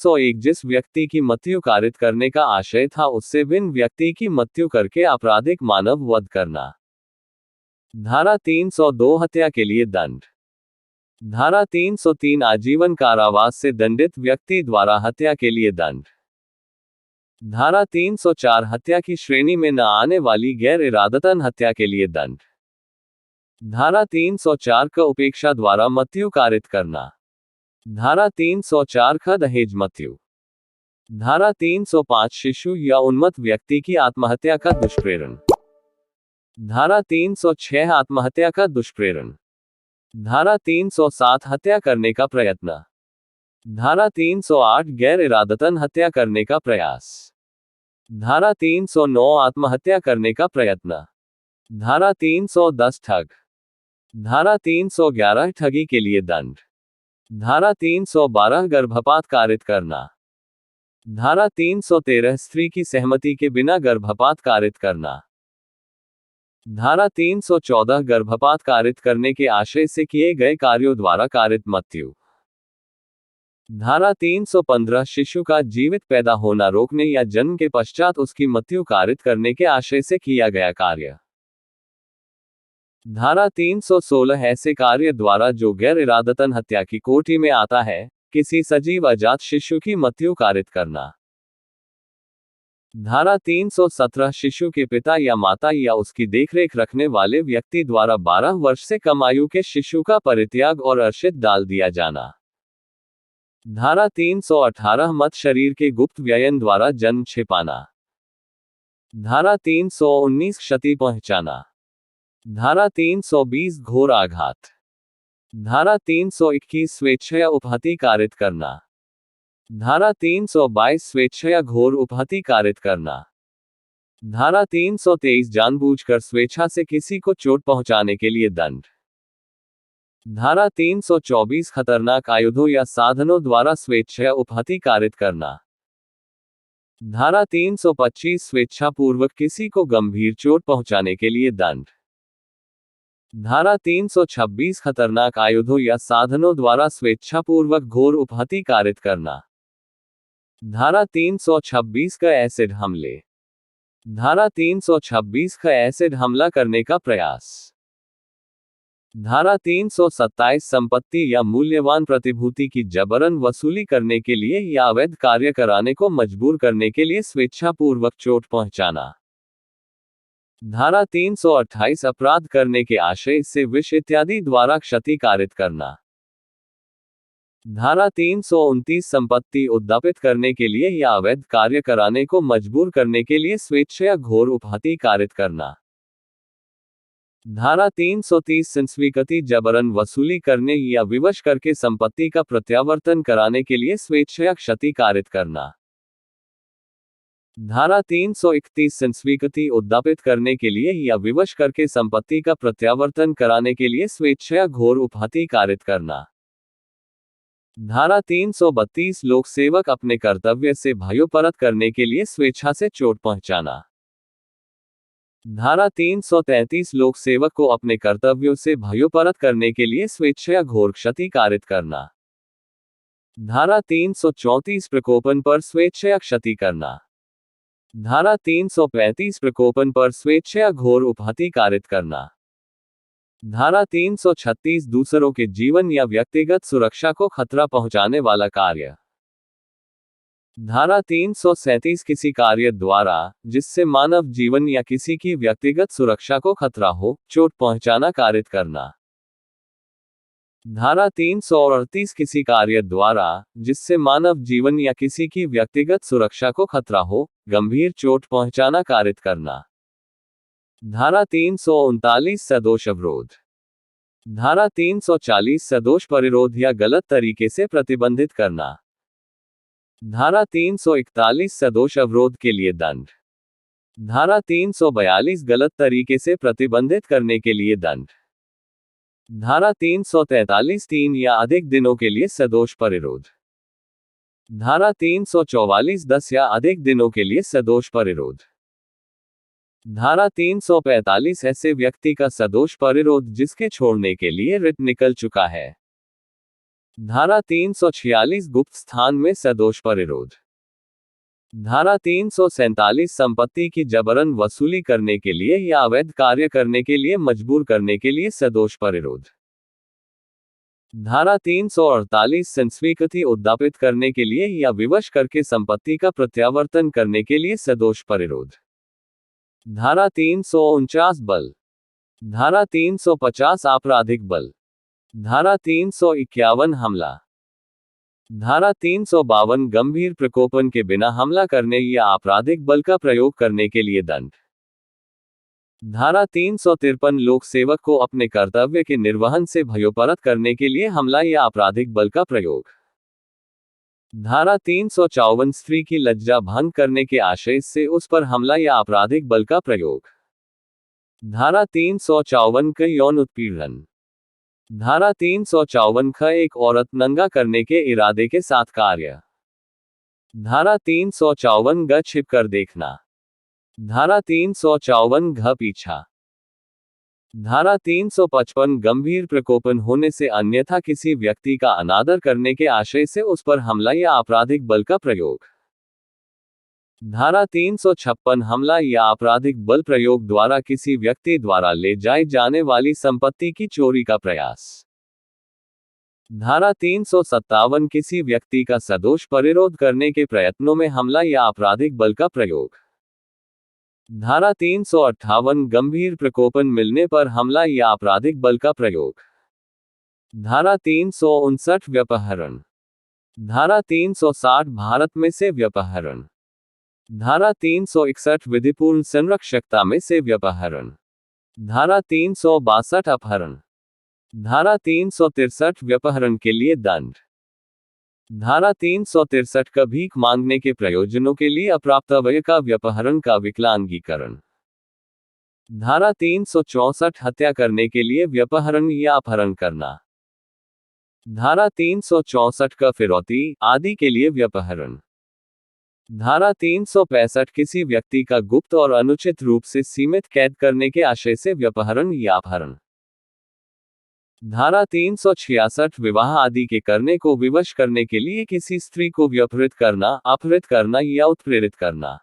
एक जिस व्यक्ति की मृत्यु कारित करने का आशय था उससे भिन्न व्यक्ति की मृत्यु करके आपराधिक मानव वध करना। धारा 302 हत्या के लिए दंड। धारा 303 आजीवन कारावास से दंडित व्यक्ति द्वारा हत्या के लिए दंड। धारा 304 हत्या की श्रेणी में न आने वाली गैर इरादतन हत्या के लिए दंड। धारा 304 का उपेक्षा द्वारा मृत्यु कारित करना। धारा 304 का दहेज मृत्यु। धारा 305 शिशु या उन्मत्त व्यक्ति की आत्महत्या का दुष्प्रेरण। धारा 306 आत्महत्या का दुष्प्रेरण। धारा 307 हत्या करने का प्रयत्न। धारा 308 गैर इरादतन हत्या करने का प्रयास। धारा 309 आत्महत्या करने का प्रयत्न। धारा 310 ठग। धारा 311 ठगी के लिए दंड। धारा 312 गर्भपात कारित करना। धारा 313 स्त्री की सहमति के बिना गर्भपात कारित करना। धारा 314 गर्भपात कारित करने के आशय से किए गए कार्यों द्वारा कारित मृत्यु। धारा 315 शिशु का जीवित पैदा होना रोकने या जन्म के पश्चात उसकी मृत्यु कारित करने के आशय से किया गया कार्य। धारा 316 ऐसे कार्य द्वारा जो गैर इरादतन हत्या की कोटि में आता है, किसी सजीव अजात शिशु की मृत्यु कारित करना। धारा 317 शिशु के पिता या माता या उसकी देखरेख रखने वाले व्यक्ति द्वारा 12 वर्ष से कम आयु के शिशु का परित्याग और अर्शित डाल दिया जाना। धारा 318 मत शरीर के गुप्त व्ययन द्वारा जन्म छिपाना। धारा 319 क्षति पहुंचाना। धारा 320 घोर आघात। धारा 321 स्वेच्छया उपहति कारित करना। धारा 322 स्वेच्छया घोर उपहति कारित करना। धारा 323 जानबूझकर स्वेच्छा से किसी को चोट पहुंचाने के लिए दंड। धारा 324 खतरनाक आयुधों या साधनों द्वारा स्वेच्छया उपहति कारित करना। धारा 325 स्वेच्छापूर्वक किसी को गंभीर चोट पहुंचाने के लिए दंड। धारा 326 खतरनाक आयुधों या साधनों द्वारा स्वेच्छापूर्वक घोर उपहति कारित करना। धारा 326 का एसिड हमले। धारा 326 का एसिड हमला करने का प्रयास। धारा 327 संपत्ति या मूल्यवान प्रतिभूति की जबरन वसूली करने के लिए या अवैध कार्य कराने को मजबूर करने के लिए स्वेच्छापूर्वक चोट पहुंचाना। धारा 328 अपराध करने के आशय से विष इत्यादि द्वारा क्षति कारित करना। धारा 329 संपत्ति उद्यापित करने के लिए या अवैध कार्य कराने को मजबूर करने के लिए स्वेच्छया घोर उपहति कारित करना। धारा 330 संस्वीकृति जबरन वसूली करने या विवश करके संपत्ति का प्रत्यावर्तन कराने के लिए स्वेच्छया क्षति कारित करना। धारा 331 संस्वीकृति उद्यापित करने के लिए या विवश करके संपत्ति का प्रत्यावर्तन कराने के लिए स्वेच्छया घोर उपहति कारित करना। धारा 332 लोक सेवक अपने कर्तव्य से भयोपरत करने के लिए स्वेच्छा से चोट पहुंचाना। धारा 333 लोक सेवक को अपने कर्तव्यों से भयोपरत करने के लिए स्वेच्छया घोर क्षति कारित करना। धारा 334 प्रकोपन पर स्वेच्छया क्षति करना। धारा 335 प्रकोपन पर स्वेच्छया घोर उपहति कारित करना। धारा 336 दूसरों के जीवन या व्यक्तिगत सुरक्षा को खतरा पहुंचाने वाला कार्य। धारा 337 किसी कार्य द्वारा जिससे मानव जीवन या किसी की व्यक्तिगत सुरक्षा को खतरा हो, चोट पहुंचाना कारित करना। धारा 338 किसी कार्य द्वारा जिससे मानव जीवन या किसी की व्यक्तिगत सुरक्षा को खतरा हो, गंभीर चोट पहुंचाना कारित करना। धारा 339 सदोष अवरोध। धारा 340 सदोष परिरोध या गलत तरीके से प्रतिबंधित करना। धारा 341 सदोष अवरोध के लिए दंड। धारा 342 गलत तरीके से प्रतिबंधित करने के लिए दंड। धारा 343 3 या अधिक दिनों के लिए सदोष परिरोध। धारा 344 10 या अधिक दिनों के लिए सदोष परिरोध। धारा 345 ऐसे व्यक्ति का सदोष परिरोध जिसके छोड़ने के लिए रिट निकल चुका है। धारा 346 गुप्त स्थान में सदोष परिरोध। धारा 347 संपत्ति की जबरन वसूली करने के लिए या अवैध कार्य करने के लिए मजबूर करने के लिए सदोष परिरोध। धारा 348 संस्वीकृति उद्यापित करने के लिए या विवश करके संपत्ति का प्रत्यावर्तन करने के लिए सदोष परिरोध। धारा 349 बल। धारा 350 आपराधिक बल। धारा 351 हमला। धारा 352 गंभीर प्रकोपन के बिना हमला करने या आपराधिक बल का प्रयोग करने के लिए दंड। धारा 353 लोक सेवक को अपने कर्तव्य के निर्वहन से भयोपरत करने के लिए हमला या आपराधिक बल का प्रयोग। धारा 354 स्त्री की लज्जा भंग करने के आशय से उस पर हमला या आपराधिक बल का प्रयोग। धारा 354 का यौन उत्पीड़न। धारा 354 का एक औरत नंगा करने के इरादे के साथ कार्य। धारा 354 ग छिपकर देखना। धारा 354 घ पीछा। धारा 355 गंभीर प्रकोपन होने से अन्यथा किसी व्यक्ति का अनादर करने के आशय से उस पर हमला या आपराधिक बल का प्रयोग। धारा 356 हमला या आपराधिक बल प्रयोग द्वारा किसी व्यक्ति द्वारा ले जाए जाने वाली संपत्ति की चोरी का प्रयास। धारा 357 किसी व्यक्ति का सदोष परिरोध करने के प्रयत्नों में हमला या आपराधिक बल का प्रयोग। धारा 358 गंभीर प्रकोपन मिलने पर हमला या आपराधिक बल का प्रयोग। धारा 359 व्यपहरण। धारा 360 भारत में से व्यपहरण। धारा 361 विधिपूर्ण संरक्षकता में से व्यपहरण। धारा 362 अपहरण। धारा 363 व्यपहरण के लिए दंड। धारा 363 का भीख मांगने के प्रयोजनों के लिए अप्राप्तव्य का व्यपहरण का विकलांगीकरण। धारा 364 हत्या करने के लिए व्यपहरण या अपहरण करना। धारा 364 का फिरौती आदि के लिए व्यपहरण। धारा 365 किसी व्यक्ति का गुप्त और अनुचित रूप से सीमित कैद करने के आशय से व्यपहरण या अपहरण। धारा 366 विवाह आदि के करने को विवश करने के लिए किसी स्त्री को व्यपहृत करना, अपहृत करना या उत्प्रेरित करना।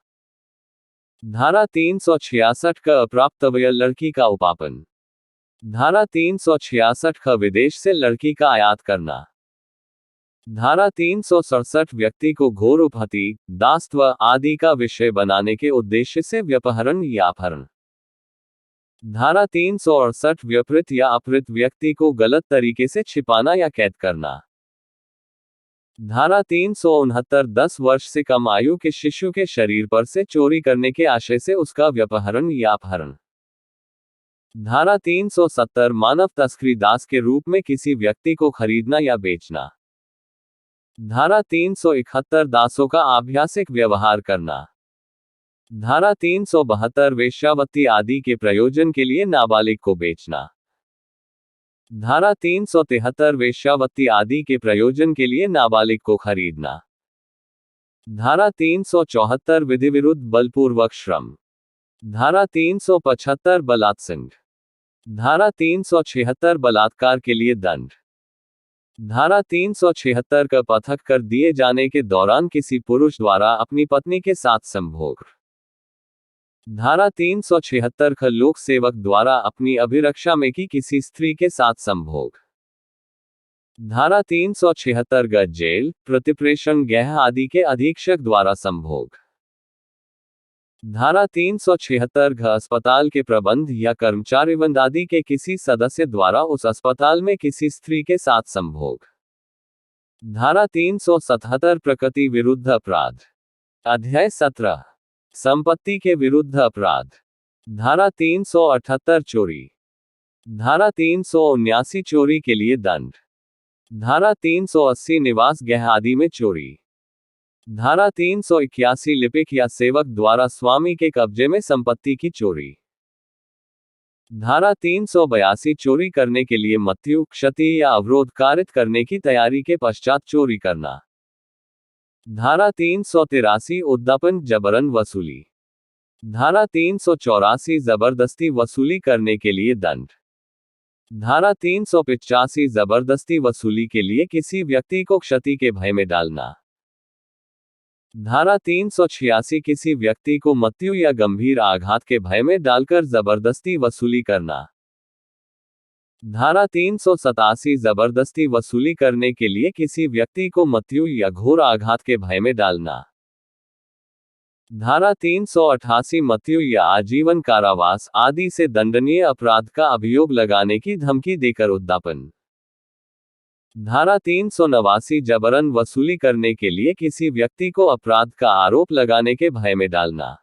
धारा 366 का अप्राप्तव्य लड़की का उपापन। धारा 366 का विदेश से लड़की का आयात करना। धारा 367 व्यक्ति को घोर उपहति, दासत्व आदि का विषय बनाने के उद्देश्य से व्यपहरण या अपहरण। धारा 368 व्यपहृत या अपहृत व्यक्ति को गलत तरीके से छिपाना या कैद करना। धारा 369 10 वर्ष से कम आयु के शिशु के शरीर पर से चोरी करने के आशय से उसका व्यपहरण या अपहरण। धारा 370 मानव तस्करी दास के रूप में किसी व्यक्ति को खरीदना या बेचना। धारा 371 दासों का आभ्यासिक व्यवहार करना। धारा 372 वेश्यावृत्ति आदि के प्रयोजन के लिए नाबालिग को बेचना। धारा 373 वेश्यावृत्ति आदि के प्रयोजन के लिए नाबालिग को खरीदना। धारा 374 विधि विरुद्ध बलपूर्वक श्रम। धारा 375 बलात्संग। धारा 376 बलात्कार के लिए दंड। धारा 376 का पथक कर दिए जाने के दौरान किसी पुरुष द्वारा अपनी पत्नी के साथ संभोग। धारा 376 का लोक सेवक द्वारा अपनी अभिरक्षा में की किसी स्त्री के साथ संभोग। धारा 376 का जेल, प्रतिप्रेषण गृह आदि के अधीक्षक द्वारा संभोग। धारा 376 का अस्पताल के प्रबंध या कर्मचारीवृंद आदि के किसी सदस्य द्वारा उस अस्पताल में किसी स्त्री के साथ संभोग। धारा 377 प्रकृति विरुद्ध अपराध। अध्याय 17 संपत्ति के विरुद्ध अपराध। धारा 378 चोरी। धारा 379 चोरी के लिए दंड। धारा 380 निवास गृह आदि में चोरी। धारा 381 लिपिक या सेवक द्वारा स्वामी के कब्जे में संपत्ति की चोरी। धारा 382 चोरी करने के लिए मृत्यु, क्षति या अवरोध कारित करने की तैयारी के पश्चात चोरी करना। धारा 383 उद्यापन जबरन वसूली। धारा 384 जबरदस्ती वसूली करने के लिए दंड। धारा 385 जबरदस्ती वसूली के लिए किसी व्यक्ति को क्षति के भय में डालना। धारा 386 किसी व्यक्ति को मृत्यु या गंभीर आघात के भय में डालकर जबरदस्ती वसूली करना। धारा 387 जबरदस्ती वसूली करने के लिए किसी व्यक्ति को मृत्यु या घोर आघात के भय में डालना। धारा 388 मृत्यु या आजीवन कारावास आदि से दंडनीय अपराध का अभियोग लगाने की धमकी देकर उद्यापन। धारा 389 जबरन वसूली करने के लिए किसी व्यक्ति को अपराध का आरोप लगाने के भय में डालना।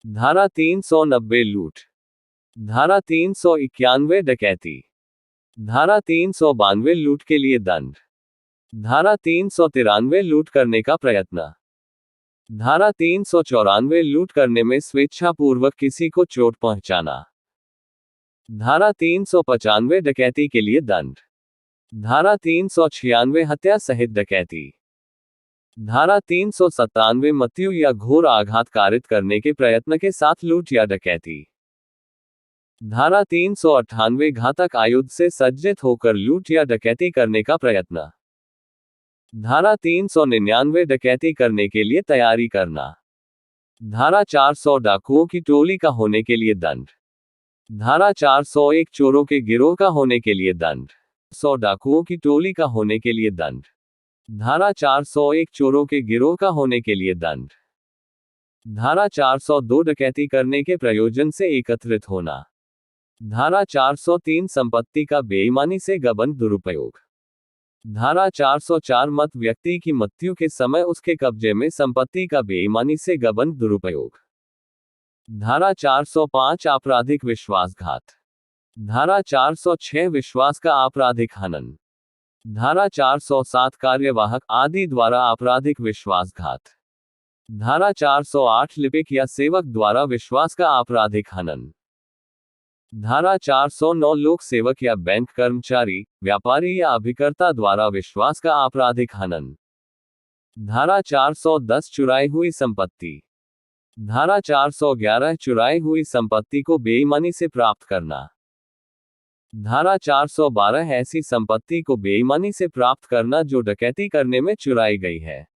धारा 390 लूट। धारा 391 डकैती। धारा 392 लूट के लिए दंड। धारा 393 लूट करने का प्रयत्न। धारा 394 लूट करने में स्वेच्छापूर्वक किसी को चोट पहुंचाना। धारा 395 डकैती के लिए दंड। धारा 396 हत्या सहित डकैती। धारा 397 मृत्यु या घोर आघात कारित करने के प्रयत्न के साथ लूट या डकैती। धारा 398 घातक आयुध से सज्जित होकर लूट या डकैती करने का प्रयत्न। धारा 399 डकैती करने के लिए तैयारी करना। धारा 400 डाकुओं की टोली का होने के लिए दंड। धारा 401 चोरों के गिरोह का होने के लिए दंड। 100 डाकुओं की टोली का होने के लिए दंड। धारा 401 चोरों के गिरोह का होने के लिए दंड। धारा 402 डकैती करने के प्रयोजन से एकत्रित होना। धारा 403 संपत्ति का बेईमानी से गबन दुरुपयोग। धारा 404 मत व्यक्ति की मृत्यु के समय उसके कब्जे में संपत्ति का बेईमानी से गबन दुरुपयोग। धारा 405 आपराधिक विश्वासघात। धारा 406 विश्वास का आपराधिक हनन। धारा 407 कार्यवाहक आदि द्वारा आपराधिक विश्वासघात। धारा 408 लिपिक या सेवक द्वारा विश्वास का आपराधिक हनन। धारा 409 लोक सेवक या बैंक कर्मचारी, व्यापारी या अभिकर्ता द्वारा विश्वास का आपराधिक हनन। धारा 410 चुराई हुई संपत्ति। धारा 411 चुराई हुई संपत्ति को बेईमानी से प्राप्त करना। धारा 412 ऐसी संपत्ति को बेईमानी से प्राप्त करना जो डकैती करने में चुराई गई है।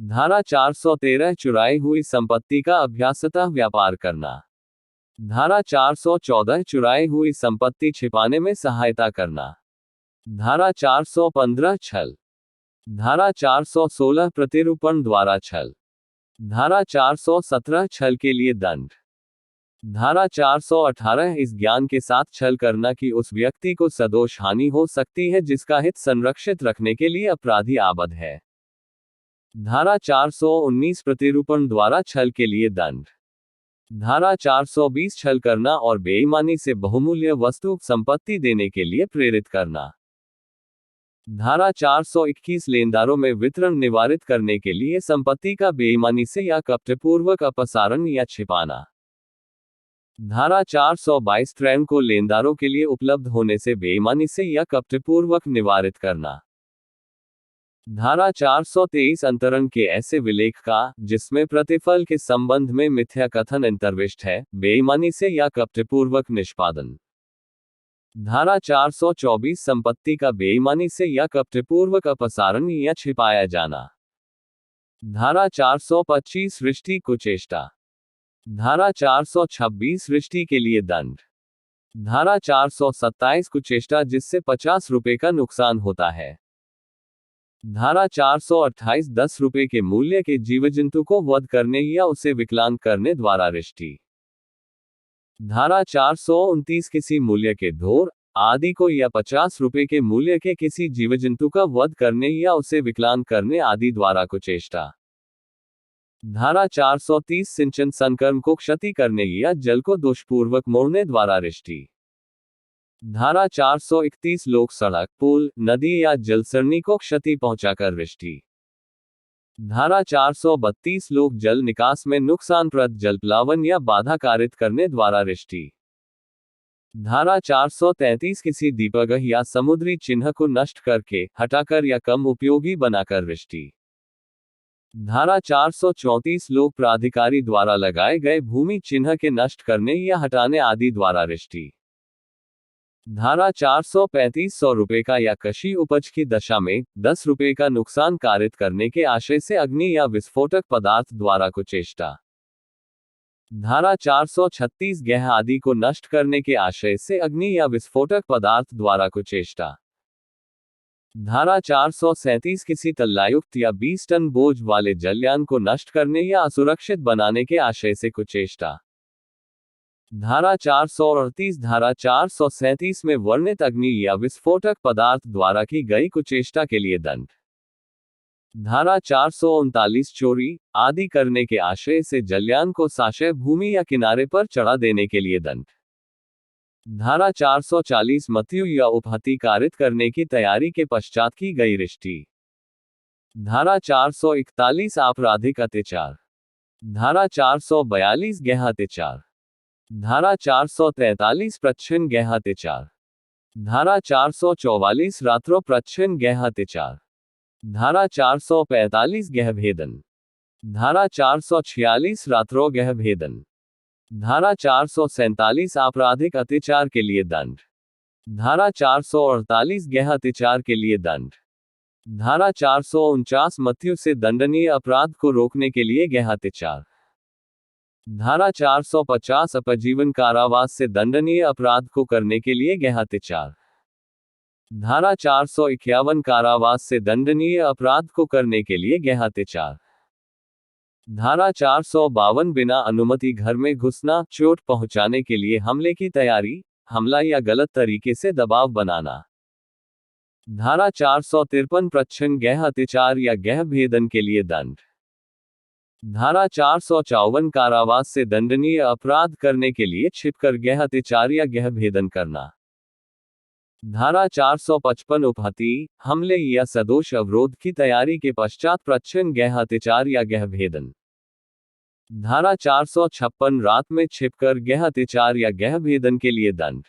धारा 413 चुराई हुई संपत्ति का अभ्यासतः व्यापार करना। धारा 414 चुराई हुई संपत्ति छिपाने में सहायता करना। धारा 415 छल। धारा 416 प्रतिरूपण द्वारा छल। धारा 417 छल के लिए दंड। धारा 418 इस ज्ञान के साथ छल करना कि उस व्यक्ति को सदोष हानि हो सकती है जिसका हित संरक्षित रखने के लिए अपराधी आबद्ध है। धारा 419 प्रतिरूपण द्वारा छल के लिए दंड। धारा 420 छल करना और बेईमानी से बहुमूल्य वस्तु संपत्ति देने के लिए प्रेरित करना। धारा 421 लेनदारों में वितरण निवारित करने के लिए संपत्ति का बेईमानी से या कपटपूर्वक अपसारण या छिपाना। धारा 422 क्रय को लेनदारों के लिए उपलब्ध होने से बेईमानी से या कपटपूर्वक निवारित करना। धारा 423 अंतरण के ऐसे विलेख का जिसमें प्रतिफल के संबंध में मिथ्या कथन अंतर्विष्ट है, बेईमानी से या कपटपूर्वक निष्पादन। धारा 424 संपत्ति का बेईमानी से या कपटपूर्वक अपसारण या छिपाया जाना। धारा 425 सृष्टि कुचेष्टा। धारा 426 सृष्टि के लिए दंड। धारा 427 कुचेष्टा जिससे 50 रुपए का नुकसान होता है। धारा 428 10 रुपए के मूल्य के जीवजंतु को वध करने या उसे विकलांग करने द्वारा रिष्टि। धारा 429 किसी मूल्य के ढोर आदि को या 50 रुपए के मूल्य के किसी जीवजंतु का वध करने या उसे विकलांग करने आदि द्वारा कुचेष्टा। धारा 430 सिंचन संकर्म को क्षति करने या जल को दोषपूर्वक मोड़ने द्वारा रिष्टि। धारा 431 लोक सड़क, पुल, नदी या जलसरणी को क्षति पहुंचाकर रिष्टि। धारा 432 लोक जल निकास में नुकसानप्रद जलप्लावन या बाधा कारित करने द्वारा रिष्टि। धारा 433 किसी दीपगह या समुद्री चिन्ह को नष्ट करके, हटाकर या कम उपयोगी बनाकर रिष्टि। धारा 434 लोक प्राधिकारी द्वारा लगाए गए भूमि चिन्ह के नष्ट करने या हटाने आदि द्वारा रिष्टि। धारा 435 100 रुपए का या कृषि उपज की दशा में 10 रुपए का नुकसान कारित करने के आशय से अग्नि या विस्फोटक पदार्थ द्वारा कुचेष्टा। धारा 436 गेह आदि को नष्ट करने के आशय से अग्नि या विस्फोटक पदार्थ द्वारा कुचेष्टा। धारा 437 किसी तल्लायुक्त या 20 टन बोझ वाले जलयान को नष्ट करने या असुरक्षित बनाने के आशय से कुचेष्टा। धारा 438 धारा 437 में वर्णित अग्नि या विस्फोटक पदार्थ द्वारा की गई कुचेष्टा के लिए दंड। धारा 439 चोरी आदि करने के आशय से जलयान को साशय भूमि या किनारे पर चढ़ा देने के लिए दंड। धारा 440 मृत्यु या उपहति कारित करने की तैयारी के पश्चात की गई रिष्टि। धारा 441 आपराधिक अत्याचार। धारा 442 गैह अत्याचार। धारा 443 प्रच्छन्न गैह अत्याचार। धारा 444 रात्रो प्रच्छन्न गैह अत्याचार। धारा 445 गैह भेदन। धारा 446 रात्रो गैह भेदन। धारा 447 आपराधिक अत्याचार के लिए दंड। धारा 448 गैह अत्याचार के लिए दंड। धारा 449 मृत्यु से दंडनीय अपराध को रोकने के लिए गैह अत्याचार। धारा 450 अपजीवन कारावास से दंडनीय अपराध को करने के लिए गैह अत्याचार। धारा 451 कारावास से दंडनीय अपराध को करने के लिए गैह अत्याचार। धारा 452 बिना अनुमति घर में घुसना, चोट पहुंचाने के लिए हमले की तैयारी, हमला या गलत तरीके से दबाव बनाना। धारा 453 प्रच्छन्न गैह अत्याचार या गैह भेदन के लिए दंड। धारा 454 कारावास से दंडनीय अपराध करने के लिए छिपकर गैह अत्याचार या गैह भेदन करना। धारा 455 उपहती, हमले या सदोष अवरोध की तैयारी के पश्चात प्रच्छन्न गैह अत्याचार या गैह भेदन। धारा 456 रात में छिपकर गैह अत्याचार या गैह भेदन के लिए दंड।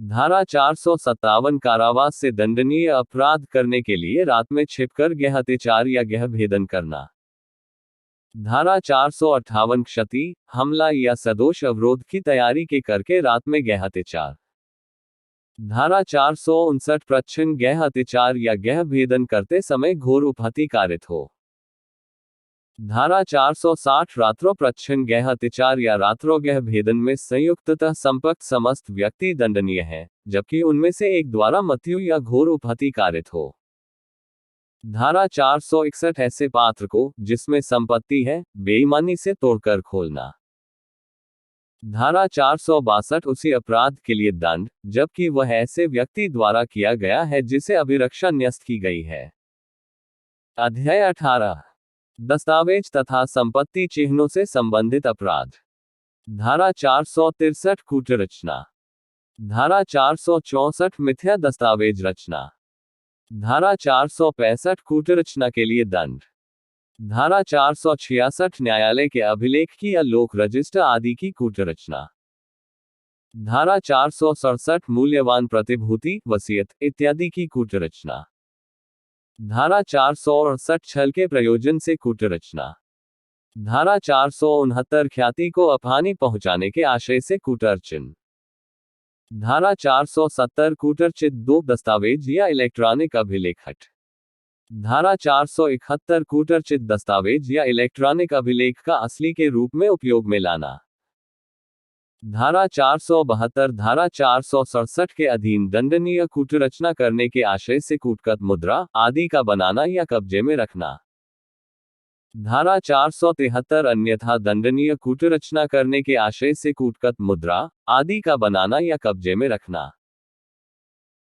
धारा 457 कारावास से दंडनीय अपराध करने के लिए रात में छिपकर गैह अत्याचार या गैह भेदन करना। धारा 458 क्षति, हमला या सदोष अवरोध की तैयारी के करके रात में गैह अत्याचार। धारा 459 प्रच्छन्न गैह अत्याचार या गैह भेदन करते समय घोर उपहति कारित हो। धारा 460 रात्रो प्रच्छन्न गैह अत्याचार या रात्रो गैह भेदन में संयुक्ततः संपक्त समस्त व्यक्ति दंडनीय है, जबकि उनमें से एक द्वारा मृत्यु या घोर उपहति कारित हो। धारा 461 ऐसे पात्र को, जिसमें संपत्ति है, बेईमानी से तोड़कर खोलना। धारा 462 उसी अपराध के लिए दंड, जबकि वह ऐसे व्यक्ति द्वारा किया गया है जिसे अभिरक्षा न्यस्त की गई है। अध्याय 18 दस्तावेज तथा संपत्ति चिन्हों से संबंधित अपराध। धारा 463 कूटरचना। धारा 464 मिथ्या दस्तावेज रचना। धारा 465 कूटरचना के लिए दंड। धारा 466 न्यायालय के अभिलेख की या लोक रजिस्टर आदि की कूटरचना। धारा 467 मूल्यवान प्रतिभूति, वसीयत इत्यादि की कूटरचना। धारा 468 छल के प्रयोजन से कूटरचना। धारा 469 ख्याति को अपहानि पहुंचाने के आशय से कूटरचना। धारा 470 कूटरचित दो दस्तावेज या इलेक्ट्रॉनिक अभिलेखट। धारा 471 कूटरचित दस्तावेज या इलेक्ट्रॉनिक अभिलेख का असली के रूप में उपयोग में लाना। धारा 472 धारा 467 के अधीन दंडनीय कूटरचना करने के आशय से कूटगत मुद्रा आदि का बनाना या कब्जे में रखना। धारा 473 अन्यथा दंडनीय कूटरचना करने के आशय से कूटगत मुद्रा आदि का बनाना या कब्जे में रखना।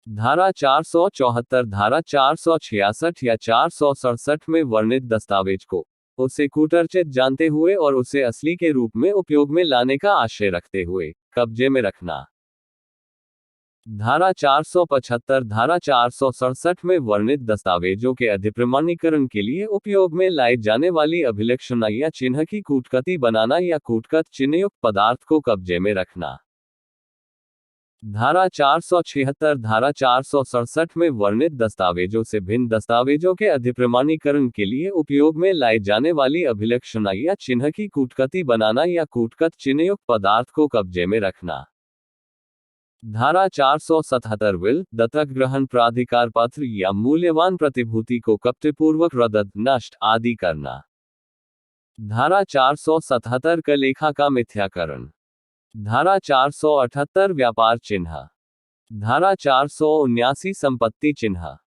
धारा 474 धारा 466 या 467 में वर्णित दस्तावेज को उसे कूटरचित जानते हुए और उसे असली के रूप में उपयोग में लाने का आशय रखते हुए कब्जे में रखना। धारा 475 धारा 467 में वर्णित दस्तावेजों के अधिप्रमाणीकरण के लिए उपयोग में लाई जाने वाली अभिलक्षणा या चिन्ह की कूटकती बनाना या कूटकत चिन्हयुक्त पदार्थ को कब्जे में रखना। धारा 476 धारा 467 में वर्णित दस्तावेजों से भिन्न दस्तावेजों के अधिप्रमाणीकरण के लिए उपयोग में लाई जाने वाली अभिलक्षणा या चिन्ह की कूटकती बनाना या कूटकत चिन्हयुक्त पदार्थ को कब्जे में रखना। धारा 477 विल दत्तक ग्रहण प्राधिकार पत्र या मूल्यवान प्रतिभूति को कपटपूर्वक रद्द नष्ट आदि करना। धारा 477 का लेखा का मिथ्याकरण। धारा 478 व्यापार चिन्ह। धारा 479 संपत्ति चिन्ह।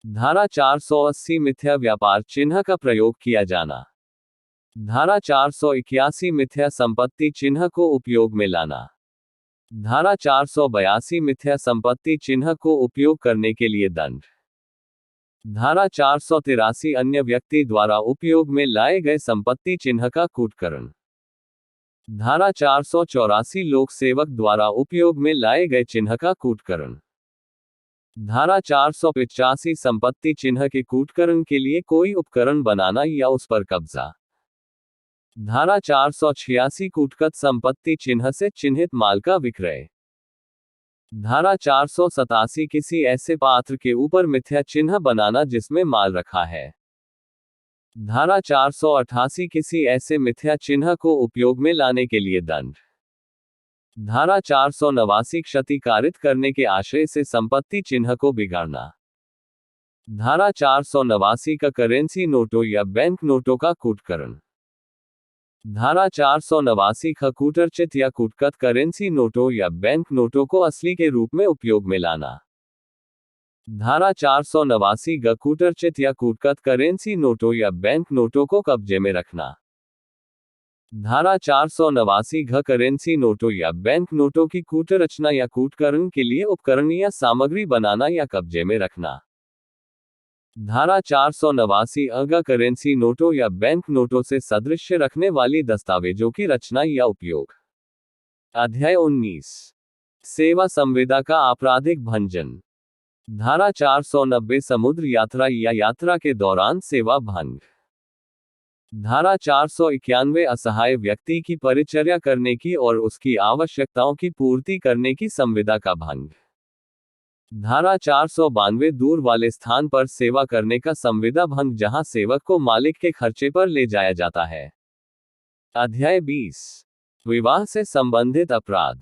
धारा 480 मिथ्या व्यापार चिन्ह का प्रयोग किया जाना। धारा 481 मिथ्या संपत्ति चिन्ह को उपयोग में लाना। धारा 482 मिथ्या संपत्ति चिन्ह को उपयोग करने के लिए दंड। धारा 483 अन्य व्यक्ति द्वारा उपयोग में लाए गए संपत्ति चिन्ह का कूटकरण। धारा 484 लोक सेवक द्वारा उपयोग में लाए गए चिन्ह का कूटकरण। धारा 485 संपत्ति चिन्ह के कूटकरण के लिए कोई उपकरण बनाना या उस पर कब्जा। धारा 486 कूटगत संपत्ति चिन्ह से चिन्हित माल का विक्रय। धारा 487 किसी ऐसे पात्र के ऊपर मिथ्या चिन्ह बनाना जिसमें माल रखा है। धारा 488 किसी ऐसे मिथ्या चिन्ह को उपयोग में लाने के लिए दंड। धारा 489 क्षति कारित करने के आशय से संपत्ति चिन्ह को बिगाड़ना। धारा 489 का करेंसी नोटों या बैंक नोटों का कूटकरण। धारा 489 का कूटरचित या कूटगत करेंसी नोटों या बैंक नोटों को असली के रूप में उपयोग में लाना। धारा 489 ग कूटरचित या कूटगत करेंसी नोटों या बैंक नोटों को कब्जे में रखना। धारा 489 घ करेंसी नोटों या बैंक नोटों की कूटरचना या कूटकरण के लिए उपकरण या सामग्री बनाना या कब्जे में रखना। धारा 489 अगर करेंसी नोटों या बैंक नोटों से सादृश्य रखने वाली दस्तावेजों की रचना या उपयोग। अध्याय 19 सेवा संविदा का आपराधिक भंजन। धारा 490 समुद्र यात्रा या यात्रा के दौरान सेवा भंग। धारा 491 असहाय व्यक्ति की परिचर्या करने की और उसकी आवश्यकताओं की पूर्ति करने की संविदा का भंग। धारा 492 दूर वाले स्थान पर सेवा करने का संविदा भंग जहां सेवक को मालिक के खर्चे पर ले जाया जाता है। अध्याय 20 विवाह से संबंधित अपराध।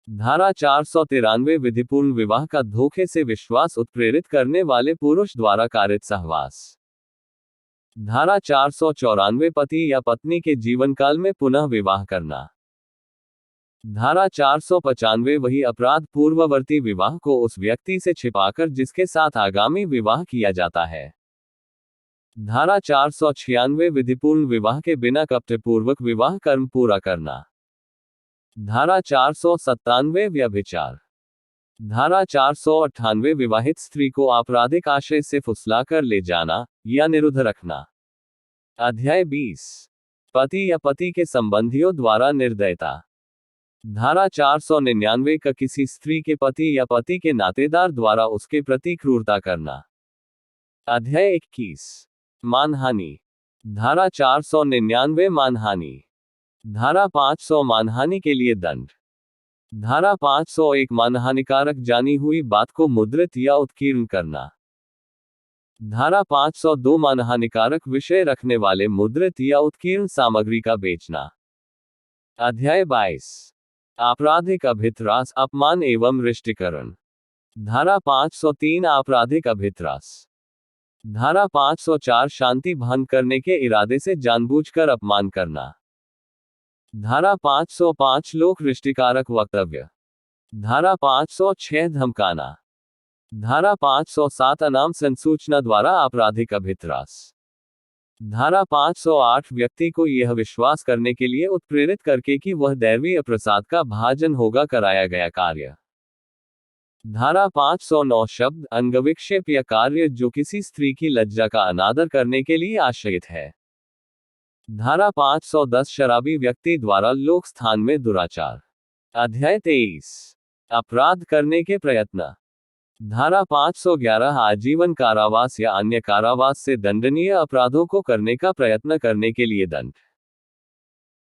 धारा 493 विधिपूर्ण विवाह का धोखे से विश्वास उत्प्रेरित करने वाले पुरुष द्वारा कारित सहवास। धारा 494 पति या पत्नी के जीवनकाल में पुनः विवाह करना। धारा 495 वही अपराध पूर्ववर्ती विवाह को उस व्यक्ति से छिपाकर जिसके साथ आगामी विवाह किया जाता है। धारा 496 विधिपूर्ण विवाह के बिना कपटपूर्वक विवाह कर्म पूरा करना। धारा 497 व्यभिचार। धारा 498 विवाहित स्त्री को आपराधिक आशय से फुसलाकर ले जाना या निरुद्ध रखना। अध्याय 20 पति या पति के संबंधियों द्वारा निर्दयता। धारा 499 का किसी स्त्री के पति या पति के नातेदार द्वारा उसके प्रति क्रूरता करना। अध्याय 21 मानहानि। धारा 499 मानहानि। धारा 500 मानहानि के लिए दंड। धारा 501 मानहानिकारक जानी हुई बात को मुद्रित या उत्कीर्ण करना। धारा 502 मानहानिकारक विषय रखने वाले मुद्रित या उत्कीर्ण सामग्री का बेचना। अध्याय 22 आपराधिक अभित्रास अपमान एवं रिष्टीकरण। धारा 503 आपराधिक अभित्रास। धारा 504 शांति भंग करने के इरादे से जानबूझकर अपमान करना। धारा 505 लोक रिष्टिकारक वक्तव्य। धारा 506 धमकाना। धारा 507 अनाम संसूचना द्वारा आपराधिक अभित्रास। धारा 508 व्यक्ति को यह विश्वास करने के लिए उत्प्रेरित करके कि वह दैवीय प्रसाद का भाजन होगा कराया गया कार्य। धारा 509 शब्द अंगविक्षेप या कार्य जो किसी स्त्री की लज्जा का अनादर करने के लिए आश्रित है। धारा 510 शराबी व्यक्ति द्वारा लोक स्थान में दुराचार। अध्याय 23 अपराध करने के प्रयत्न। धारा 511 आजीवन कारावास या अन्य कारावास से दंडनीय अपराधों को करने का प्रयत्न करने के लिए दंड।